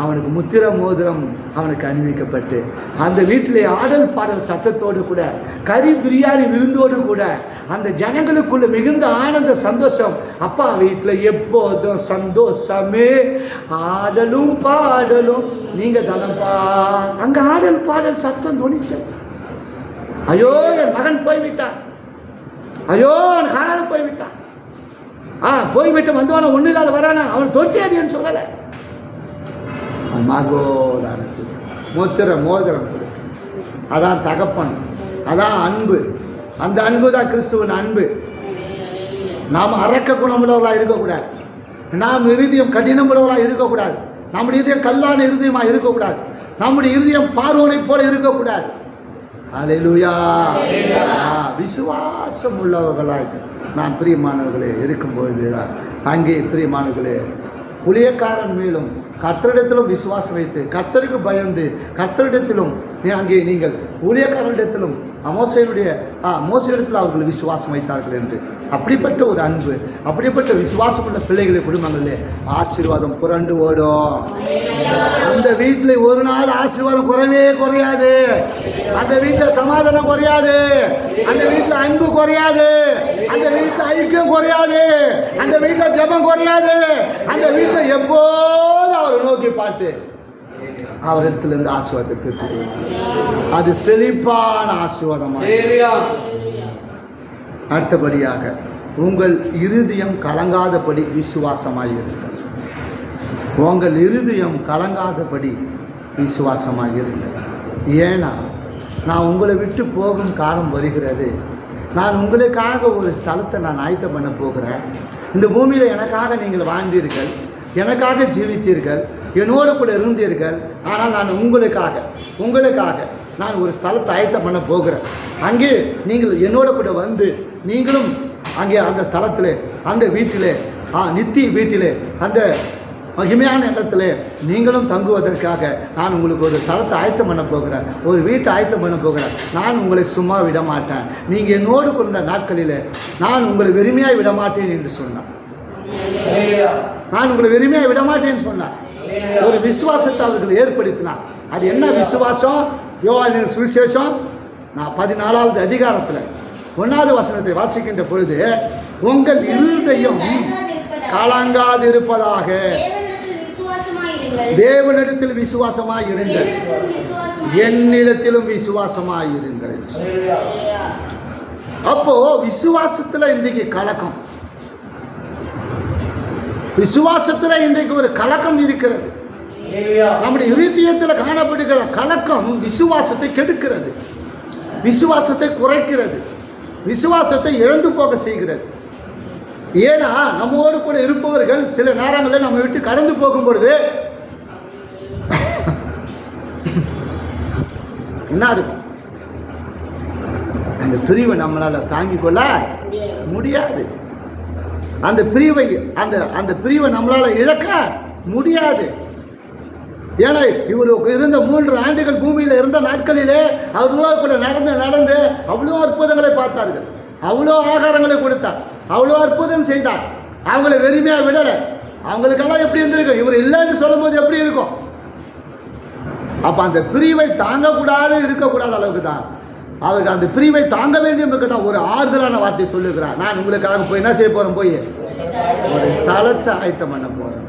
அவனுக்கு முத்திர மோதிரம் அவனுக்கு அணிவிக்கப்பட்டு அந்த வீட்டிலே ஆடல் பாடல் சத்தத்தோடு கூட, கறி பிரியாணி விருந்தோடு கூட அந்த ஜனங்களுக்குள்ள மிகுந்த ஆனந்த சந்தோஷம். அப்பா வீட்டில் எப்போதும் சந்தோஷமே, ஆடலும் பாடலும் நீங்க தானப்பா. அங்க ஆடல் பாடல் சத்தம் துணிச்ச. ஐயோ என் மகன் போய்விட்டான், ஐயோ அவன் காணாத போய்விட்டான், போய்விட்டு வந்தவான ஒன்றும் இல்லாத வரானா, அவன் தொட்டி அடின்னு சொல்லலை. மகோதானத்து முத்திர மோதிரம் கொடு. அதான் தகப்பன், அதான் அன்பு. அந்த அன்பு தான் கிறிஸ்துவின் அன்பு. நாம் அரக்க குணமுள்ளவர்களாக இருக்கக்கூடாது. நாம் இருதயம் கடினமுள்ளவர்களாக இருக்கக்கூடாது. நம்முடைய இதயம் கல்லான இருதயமாக இருக்கக்கூடாது. நம்முடைய இருதயம் பார்வோனை போல இருக்கக்கூடாது. அல்லேலூயா. விசுவாசம் உள்ளவர்களாய் நான் பிரியமானவர்களே இருக்கும்பொழுது அங்கே பிரியமானவர்களே ஊழியக்காரன் மேலும் கர்த்தரிடத்திலும் விசுவாசம் வைத்து கர்த்தருக்கு பயந்து கர்த்தரிடத்திலும் அங்கே நீங்கள் ஊழியக்காரரிடத்திலும் மோசையிடத்தில் அவர்கள் விசுவாசம் வைத்தார்கள் என்று அப்படிப்பட்ட ஒரு அன்பு, அப்படிப்பட்ட விசுவாசம் உள்ள பிள்ளைகளை குடும்பங்களிலே ஆசீர்வாதம் புரண்டு ஓடும். அந்த வீட்டில் ஒரு நாள் ஆசீர்வாதம் குறையாது. அந்த வீட்டில் சமாதானம் குறையாது. அந்த வீட்டில் அன்பு குறையாது. அந்த வீட்டில் ஐக்கியம் குறையாது. அந்த வீட்டில் ஜெபம் குறையாது. அந்த வீட்டில் எப்போது அவரை நோக்கி பார்த்து அவரிடத்திலிருந்து ஆசீர்வாதத்தை பெற்றுக்கொள்ளும். அது செழிப்பான ஆசீர்வாதமாக. அடுத்தபடியாக உங்கள் இருதயம் கலங்காதபடி விசுவாசமாயிருங்கள். உங்கள் இருதயம் கலங்காதபடி விசுவாசமாயிருங்கள். ஏன்னா நான் உங்களை விட்டு போகும் காலம் வருகிறது. நான் உங்களுக்காக ஒரு ஸ்தலத்தை நான் ஆயத்தம் பண்ண போகிறேன். இந்த பூமியில் எனக்காக நீங்கள் வாழ்ந்தீர்கள், எனக்காக ஜீவித்தீர்கள், என்னோடு கூட இருந்தீர்கள். ஆனால் நான் உங்களுக்காக நான் ஒரு ஸ்தலத்தை ஆயத்தம் பண்ண போகிறேன். அங்கே நீங்கள் என்னோட கூட வந்து நீங்களும் அங்கே அந்த ஸ்தலத்தில், அந்த வீட்டிலே, நித்திய வீட்டிலே, அந்த மகிமையான இடத்துல நீங்களும் தங்குவதற்காக நான் உங்களுக்கு ஒரு ஸ்தலத்தை ஆயத்தம் பண்ண போகிறேன், ஒரு வீட்டை ஆயத்தம் பண்ண போகிறேன். நான் உங்களை சும்மா விட மாட்டேன். நீங்கள் என்னோடு கொண்ட நாட்களில் நான் உங்களை வெறுமையாக விட மாட்டேன் என்று சொன்னார். நான் உங்களை வெறுமையாக விட மாட்டேன்னு சொன்னார். ஒரு விசுவாசத்தை அவர்கள் ஏற்படுத்தினார். அது என்ன விசுவாசம்? யோவானின் சுவிசேஷம் 14வது அதிகாரத்தில் 1வது வசனத்தை வாசிக்கின்ற பொழுது, உங்கள் இருதயம் கலங்காதிருப்பதாக தேவனிடத்தில் விசுவாசமாய் இருங்கள், என்னிடத்திலும் விசுவாசமாய் இருங்கள். அப்போ விசுவாசத்துல இன்றைக்கு கலக்கம், விசுவாசத்துல இன்றைக்கு ஒரு கலக்கம் இருக்கிறது. நம்முடைய இருதயத்தில் காணப்படுகிற கலக்கம் விசுவாசத்தை கெடுக்கிறது, விசுவாசத்தை குறைக்கிறது, விசுவாசத்தை இழந்து போக செய்கிறது. ஏன்னா நம்மோடு கூட இருப்பவர்கள் சில நேரங்களில் நம்ம விட்டு கடந்து போகும் பொழுது என்ன இருக்கும்? அந்த பிரிவை நம்மளால தாங்கிக் கொள்ள முடியாது. அந்த பிரிவை நம்மளால இழக்க முடியாது. ஏன்னா இவர் இருந்த 3 ஆண்டுகள் பூமியில் இருந்த நாட்களிலே அவர்களோ கூட நடந்து அவ்வளோ அற்புதங்களை பார்த்தார்கள், அவ்வளோ ஆகாரங்களை கொடுத்தார், அவ்வளோ அற்புதம் செய்தார். அவங்கள வெறுமையாக விடலை. அவங்களுக்கெல்லாம் எப்படி இருந்திருக்கும்? இவர் இல்லைன்னு சொல்லும் போது எப்படி இருக்கும்? அப்போ அந்த பிரிவை தாங்கக்கூடாது, இருக்கக்கூடாத அளவுக்கு தான் அவருக்கு அந்த பிரிவை தாங்க வேண்டியவங்களுக்கு தான் ஒரு ஆறுதலான வார்த்தை சொல்லுகிறார். நான் உங்களுக்காக போய் என்ன செய்ய போகிறேன்? போய் ஒரு ஸ்தலத்தை ஆயத்தம் பண்ண போகிறேன்.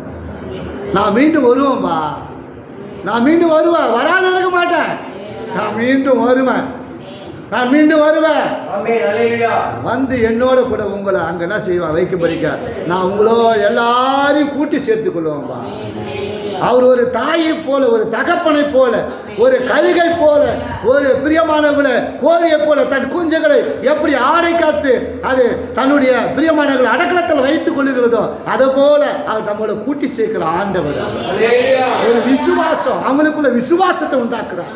நான் மீண்டும் வருவேன்பா, நான் மீண்டும் வருவேன், வராத இருக்க மாட்டேன். நான் மீண்டும் வருவேன். வந்து என்னோட கூட உங்களை அங்கே என்ன செய்வேன்? வைக்கப்படிக்க நான் உங்களோ எல்லாரையும் கூட்டி சேர்த்து கொள்வேன்பா. அவர் ஒரு தாயை போல, ஒரு தகப்பனை போல, ஒரு கழுகை போல, ஒரு பிரியமானவர்களை கோழியை போல தன் குஞ்சுகளை எப்படி ஆடை காத்து அது தன்னுடைய பிரியமானவர்களை அடக்கலத்தில் வைத்துக் கொள்ளுகிறதோ அதை போல அவர் நம்மளை கூட்டி சேர்க்கிற ஆண்டவர். ஒரு விசுவாசம், அவங்களுக்குள்ள விசுவாசத்தை உண்டாக்குறார்.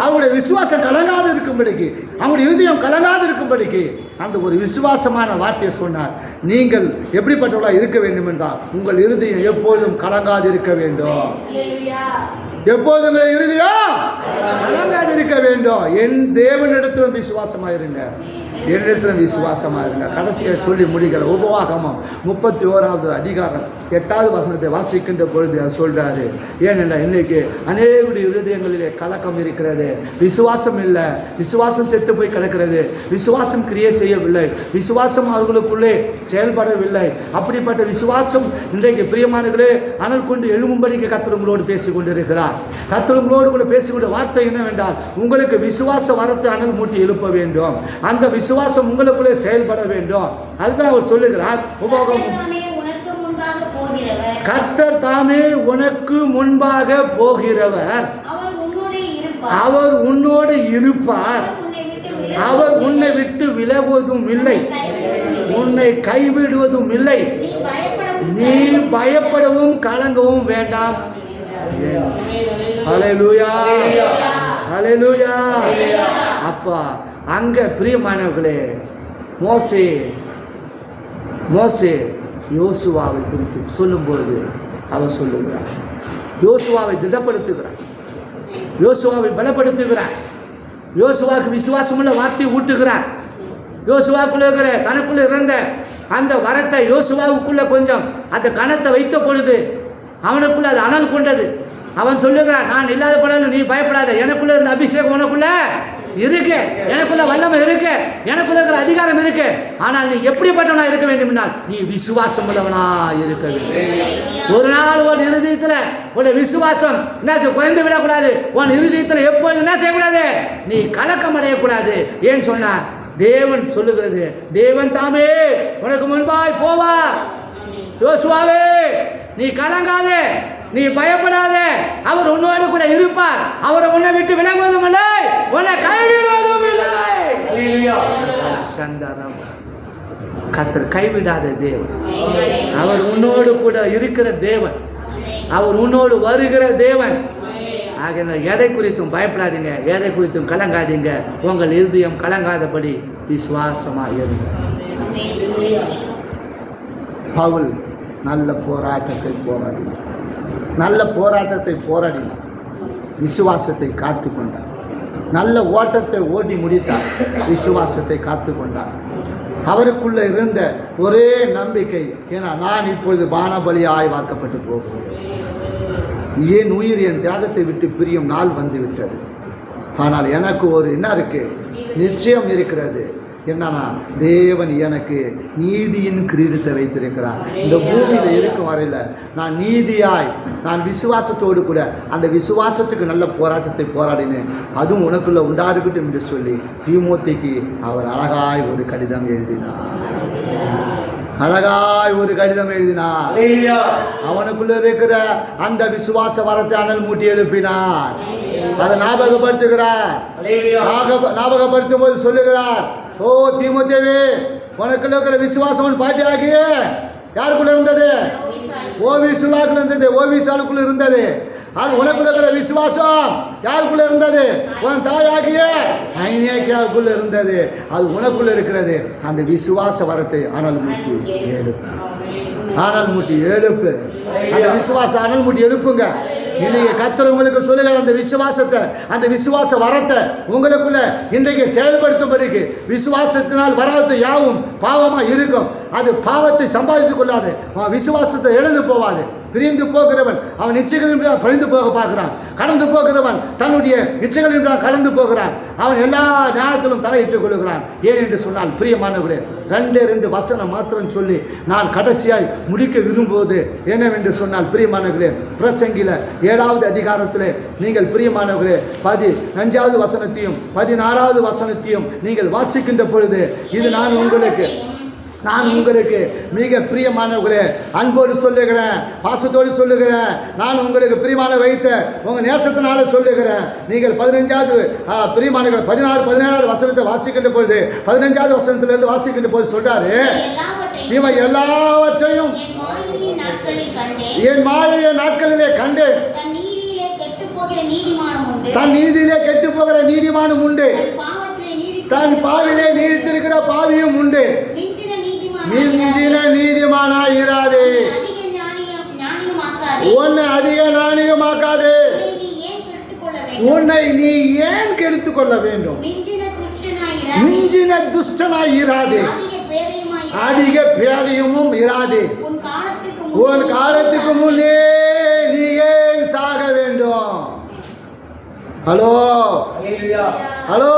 அவங்களுடைய விசுவாசம் கலங்காது இருக்கும்படிக்கு, அவங்களுடைய இதயம் கலங்காது இருக்கும்படிக்கு அந்த ஒரு விசுவாசமான வார்த்தையை சொன்னார். நீங்கள் எப்படிப்பட்டவர்களாக இருக்க வேண்டும் என்றால் உங்கள் இருதயம் எப்பொழுதும் கலங்காது இருக்க வேண்டும். எப்போதும் இருதயம் கலங்காது இருக்க வேண்டும். என் தேவனிடத்திலும் விசுவாசமாயிருங்க, என்னிடத்திலும் விசுவாசமாயிருங்க. கடைசியாக சொல்லி முடிகிற உபவாகமம் 31வது அதிகாரம் 8வது வசனத்தை வாசிக்கின்ற பொழுது அவர் சொல்றாரு. ஏனென்றால் இன்னைக்கு அநேகருடைய இருதயங்களிலே கலக்கம் இருக்கிறது, விசுவாசம் இல்லை, விசுவாசம் செத்து போய் கிடக்கிறது, விசுவாசம் கிரியை செய்யவில்லை, விசுவாசம் அவர்களுக்குள்ளே செயல்படவில்லை. அப்படிப்பட்ட விசுவாசம் இன்றைக்கு பிரியமானங்களே அனல் கொண்டு எழும்படிக்கு கர்த்தர் உங்களோடு பேசிக் கொண்டிருக்கிறார். கர்த்தர் உங்களோடு கூட பேசிக்கொண்ட வார்த்தை என்னவென்றால், உங்களுக்கு விசுவாச வரத்தை அனல் மூட்டி எழுப்ப வேண்டும், அந்த விசுவாசம் உங்களுக்குள்ளே செயல்பட வேண்டும். அதுதான் அவர் சொல்லுகிறார். கர்த்தர் தாமே உனக்கு முன்பாக போகிறவர், அவர் உன்னோடு இருப்பார், அவர் உன்னை விட்டு விலகுவதும் இல்லை, உன்னை கைவிடுவதும் இல்லை, நீ பயப்படவும் கலங்கவும் வேண்டாம். ஹல்லேலூயா. ஹல்லேலூயா. அப்பா அங்க பிரியமானவர்களே, மோசே யோசுவாவை குறித்து சொல்லும்போது அவன் சொல்லுகிறான், யோசுவாவை திடப்படுத்துகிறான், யோசுவாவை பலப்படுத்துகிறான், யோசுவாவுக்கு விசுவாசமுள்ள வார்த்தை ஊட்டுகிறான். யோசுவாக்குள்ள இருக்கிற கணக்குள்ள இருந்த அந்த வரத்தை யோசுவாவுக்குள்ள கொஞ்சம் அந்த கணத்தை வைத்த பொழுது அவனுக்குள்ள அது அனல் கொண்டது. அவன் சொல்லுகிறான், நான் இல்லாத படம் நீ பயப்படாத, எனக்குள்ள இருந்த அபிஷேகம் உனக்குள்ள இருக்கு, எனக்குள்ள வல்லமை இருக்கு, எனக்குள்ள இருக்கிற அதிகாரம் இருக்கு. ஆனால் நீ எப்படிப்பட்டவனா இருக்க வேண்டும்னால் நீ விசுவாசம் உள்ளவனா இருக்க வேண்டும். ஒரு நாள் உன் இருதயத்துல உன் விசுவாசம் என்ன குறைந்து விடக்கூடாது. உன் இருதயத்துல எப்போது என்ன செய்யக்கூடாது, நீ கலக்கம் அடையக்கூடாது. ஏன்னு சொன்னா தேவன் சொல்லுகிறது, தேவன் தாமே உனக்கு முன்பாய் போவார். யோசுவாவே நீ கலங்காதே, நீ பயப்படாதே, அவர் உன்னோடு கூட இருப்பார். அவரை உன்னை விட்டு விலகுவதும் இல்லை, உன்னை கைவிடுவதும் இல்லை. கர்த்தர் கைவிடாத தேவன், அவர் உன்னோடு கூட இருக்கிற தேவன், அவர் உன்னோடு வருகிற தேவன். ஆக எதை குறித்தும் பயப்படாதீங்க, எதை குறித்தும் கலங்காதீங்க. உங்கள் இருதயம் கலங்காதபடி விசுவாசமாக இருங்க. பவுல் நல்ல போராட்டத்தை போராடினார், நல்ல போராட்டத்தை போராடினார், விசுவாசத்தை காத்து கொண்டார், நல்ல ஓட்டத்தை ஓடி முடித்தார், விசுவாசத்தை காத்து கொண்டார். அவருக்குள்ள இருந்த ஒரே நம்பிக்கை, ஏன்னா நான் இப்பொழுது பானபலியாய் வார்க்கப்பட்டு போகிறேன், என் உயிர் என் தியாகத்தை விட்டு பிரியும் நாள் வந்து விட்டது. ஆனால் எனக்கு ஒரு என்ன இருக்கு, நிச்சயம் இருக்கிறது. என்னன்னா தேவன் எனக்கு நீதியின் கிரீடத்தை வைத்திருக்கிறார். இந்த பூமியில இருக்கும் வரையில நான் நீதியாய், நான் விசுவாசத்தோடு கூட அந்த விசுவாசத்துக்கு நல்ல போராட்டத்தை போராடினேன். அதுவும் உனக்குள்ள உண்டாஇருக்கட்டும் என்று சொல்லி தீமோத்தேயுக்கு அவர் அழகாய் ஒரு கடிதம் எழுதினார். அவனுக்குள்ள இருக்கிற அந்த விசுவாச வரத்தை அனல் மூட்டி எழுப்பினார். அதை ஞாபகப்படுத்துகிறார். ஞாபகப்படுத்தும் போது சொல்லுகிறார், ஓ தீமோத்தேயுவே, உனக்குள்ள இருக்கிற விசுவாசம் பாட்டி ஆகிய யாருக்குள்ள இருந்தது, ஓவிசாலுக்குள்ள இருந்தது, ஓவிசாலுக்குள்ள இருந்தது. அது உனக்குள்ள இருக்கிற விசுவாசம் யாருக்குள்ள இருந்தது, உன் தாயாகிய ஐநேக்கியாவுக்குள்ள இருந்தது. அது உனக்குள்ள இருக்கிறது. அந்த விசுவாச வரத்தை அனல் மூட்டி எழுப்பு, அனல் மூட்டி எழுப்பு. அந்த விசுவாச அனல் மூட்டி எழுப்புங்க. இன்னைக்கு கர்த்தர் உங்களுக்கு சொல்லுங்க, அந்த விசுவாசத்தை, அந்த விசுவாச வரத்தை உங்களுக்குள்ள இன்றைக்கு செயல்படுத்தும்படிக்கு. விசுவாசத்தினால் வராது யாவும் பாவமா இருக்கும். அது பாவத்தை சம்பாதித்துக் கொள்ளாது, விசுவாசத்தை இழந்து போவாது. பிரிந்து போகிறவன் அவன் இச்சைகளின் பிரிந்து போக பார்க்கிறான், கடந்து போகிறவன் தன்னுடைய இச்சைகளின் கடந்து போகிறான். அவன் எல்லா ஞானத்திலும் தலையிட்டுக் கொள்கிறான். ஏன் என்று சொன்னால் பிரியமானவர்களே, 2 வசனம் மாத்திரம் சொல்லி நான் கடைசியாய் முடிக்க விரும்புவது என்னவென்று சொன்னால், பிரியமானவர்களே, பிரசங்கில 7வது அதிகாரத்திலே நீங்கள் பிரியமானவர்களே 15வது வசனத்தையும் 16வது வசனத்தையும் நீங்கள் வாசிக்கின்ற பொழுது, இது நான் உங்களுக்கு மிக பிரியமானவர்களே அன்போடு சொல்லுகிறேன், பாசத்தோடு சொல்லுகிறேன். நான் உங்களுக்கு பிரியமான வைத்த உங்க நேசத்தினால சொல்லுகிறேன். நீங்கள் 15வது பிரியமானவர்கள் 16 17வது வசனத்தை வாசிக்கின்ற பொழுது 15வது வசனத்திலிருந்து வாசிக்கின்ற போது சொல்றாரு, இவன் எல்லாவற்றையும் என் மாய நாட்களிலே கண்டேன். தன் நீதியிலே கெட்டு போகிற நீதிமானும் உண்டு, தன் பாவிலே நீடித்திருக்கிற பாவியும் உண்டு. மிஞ்சின நீதிமானாய் இராதே, உன்னை அதிக ஞானியமாக்காதே. உன்னை நீ ஏன் கெடுத்துக் கொள்ள வேண்டும்? மிஞ்சின துஷ்டனாய் இராதே, அதிக பேதையும் இராதே. உன் காலத்துக்கு முன்னே நீ ஏன் சாக வேண்டும்? ஹலோ ஹலோ,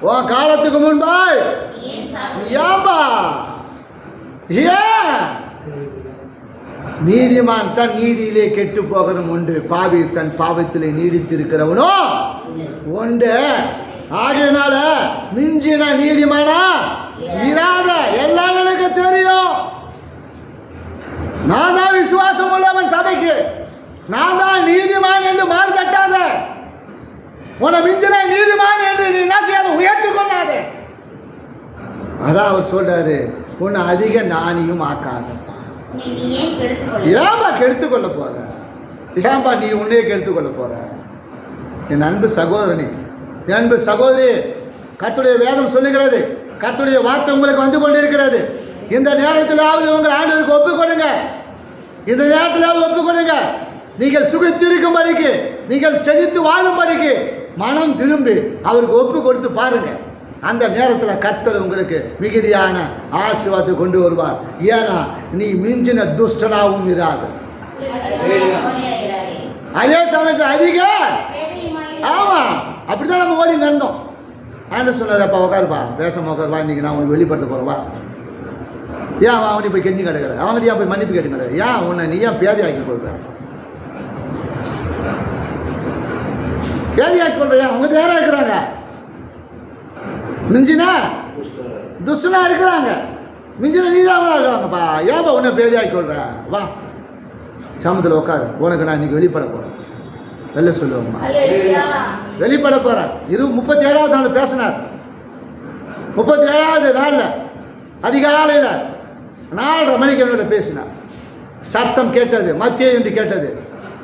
உன் காலத்துக்கு முன்பாய் ஏன்பா? ஏன்? நீதிமான் தன் நீதியிலே கெட்டு போகிறவன் உண்டு, பாவி தன் பாவத்திலே நீடித்திருக்கிறவனோ உண்டு. ஆகையினால மிஞ்சின நீதிமானா இராத. எல்லாம் எனக்கு தெரியும். நான் தான் விசுவாசம் உள்ளவன் சபைக்கு, நான் தான் நீதிமான் என்று மாறு தட்டாத. உன்னை மிஞ்சின நீதிமான் என்று நீ என்ன செய்யாத, உயர்த்து கொள்ளாதே. அதான் அவர் சொல்றாரு, உன்னை அதிக ஞானியும் ஆக்காதப்பா. ஏன்பா கெடுத்து கொள்ள போற? ஏன்பா நீ உன்னையே கெடுத்து கொள்ள போற? என் அன்பு சகோதரனே, என் அன்பு சகோதரி, கர்த்தருடைய வேதம் சொல்லுகிறது, கர்த்தருடைய வார்த்தை உங்களுக்கு வந்து கொண்டிருக்கிறது. இந்த நேரத்திலாவது உங்கள் ஆண்டவருக்கு ஒப்புக் கொடுங்க. இந்த நேரத்திலாவது ஒப்புக் கொடுங்க. நீங்கள் சுகித்திருக்கும்படிக்கு, நீங்கள் செழித்து வாழும்படிக்கு மனம் திரும்பி அவருக்கு ஒப்பு கொடுத்து பாருங்க. அந்த நேரத்தில் கர்த்தர் உங்களுக்கு மிகுதியான ஆசீர்வாதத்தை கொண்டு வருவார். ஏன்னா நீ மிஞ்சின துஷ்டனாகவும் இராது. அதே சமயத்தில் அதிக ஆமாம், அப்படிதான் நம்ம ஓடி நடந்தோம். ஆண்டு சொன்னார், அப்பா உட்காருப்பா, பேசாம உட்காருவா, இன்னைக்கு நான் உனக்கு வெளிப்படுத்த போறவா. ஏன் அவன் போய் கெஞ்சி கிடக்குற, அவங்ககிட்ட ஏன் போய் மன்னிப்பு கேட்டுக்கிற, ஏன் உன்னை நீ ஏன் பேதி ஆக்கி கொள்ற, பேதி ஆக்கி கொள்ற, அவங்க தேரா இருக்கிறாங்க, மிஞ்சினா துஷ்டனா இருக்கிறாங்க, மிஞ்சினா நீ தான் இருக்காங்கப்பா, ஏன்பா உன்னை பேதி ஆக்கி கொள்ற, வா சமத்தில் உட்காரு, உனக்கு நான் இன்னைக்கு வெளிப்பட போறேன். வெளில சொல்லுவோம்மா, வெளிப்பட போறேன். 37வது நாள் பேசினார். 37வது நாளில் அதிகாலையில் 4:30 மணிக்கு என்னோட பேசினார். சத்தம் கேட்டது, மத்தேயு என்று கேட்டது.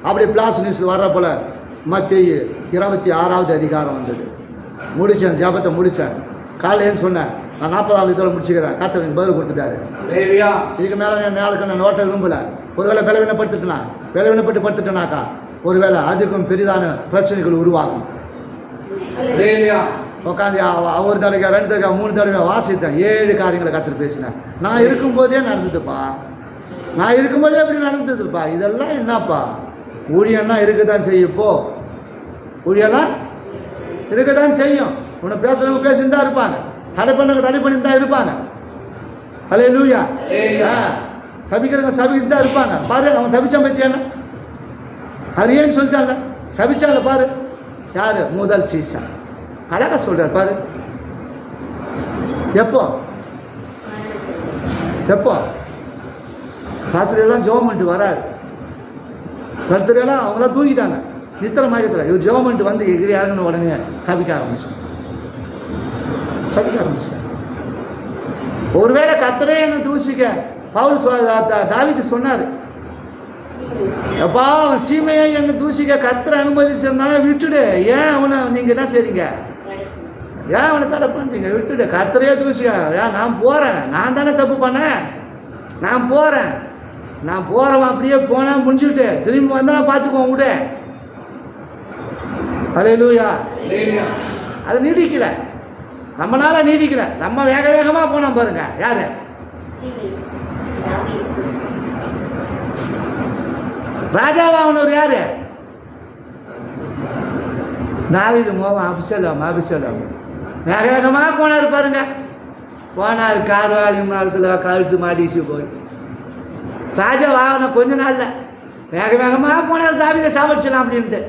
அப்படி பிளாஸ் நியூஸில் வர்ற போல மத்தேயு 26வது அதிகாரம் வந்தது. முடித்தேன், ஜபத்தை முடித்தேன். காலையிலேன்னு சொன்னேன், நான் 40வது இதோட முடிச்சுக்கிறேன். கர்த்தர் பதில் கொடுத்துட்டாரு. இதுக்கு மேலே நாளுக்கு நான் நோட்ட விரும்பலை. ஒருவேளை விளைவினப்பட்டு படுத்துட்டேனாக்கா ஒருவேளை அதுக்கும் பெரிதான பிரச்சனைகள் உருவாகும். உட்காந்து ஒரு தடவை 2 தடவை 3 தடவை வாசித்தேன். 7 காரியங்களை கர்த்தர் பேசினேன். நான் இருக்கும்போதே நடந்ததுப்பா, நான் இருக்கும்போதே எப்படி நடந்ததுப்பா. இதெல்லாம் என்னப்பா, ஊழியன்னா இருக்கதான் செய்யும். இப்போ ஊழியெல்லாம் இருக்கதான் செய்யும். உன்னை பேசுறவங்க பேசிட்டு தான் இருப்பாங்க, தடை பண்ணி தான் இருப்பாங்க. அல்லேலூயா. சபிக்கிறவங்க சபிக்கிட்டு தான் இருப்பாங்க. பாரு, அவன் சபிச்சான் பத்தியான அது ஏன்னு சொல்லிட்டான்ல, சபிச்சான்ல பாரு. யாரு? முதல் சீசன். அழகா சொல்றார் பாரு. எப்போ ராத்திரியெல்லாம் ஜெபம் பண்ணிட்டு வராரு. ராத்திரியெல்லாம் அவங்களாம் தூங்கிட்டாங்க, நித்திர மயக்கத்தில். இவர் ஜெபம் பண்ணிட்டு வந்து எகிரி இறங்கின உடனே சபிக்க ஆரம்பிச்சிட்டாங்க. ஒருவேளை கர்த்தரே என்ன தூசிக்க பவுல் தாவீது சொன்னார், அப்பா அவன் சீமையா என்ன தூசிக்க கர்த்தரை அனுமதிச்சிருந்தானே விட்டுடு. ஏன் அவனை நீங்க என்ன செய்றீங்க, ஏன் அவனை தடை பண்ணுறீங்க, விட்டுடு. கர்த்தரையே தூசிக்க. ஏன் நான் போறேன், நான் தானே தப்பு பண்ணேன், நான் போறவன் அப்படியே போனா முடிஞ்சுட்டு திரும்பி வந்தா பார்த்துக்குவோம் விடு. அல்லேலூயா. அது நீடிக்கல, நம்மளால நீடிக்கல. நம்ம வேகமா போனோம் பாருங்க. யாரு? ராஜாவானவர் யாரு? தாவீது மோவன் அபிஷேகம் வேகமா போனார் பாருங்க. போனார், கார்வாலி மரத்தில் கழுத்து மாடிச்சு போய் ராஜா வாங்கின கொஞ்ச நாள்ல வேகமா போனார். தாவீதை சாவடிச்சலாம் அப்படின்ட்டு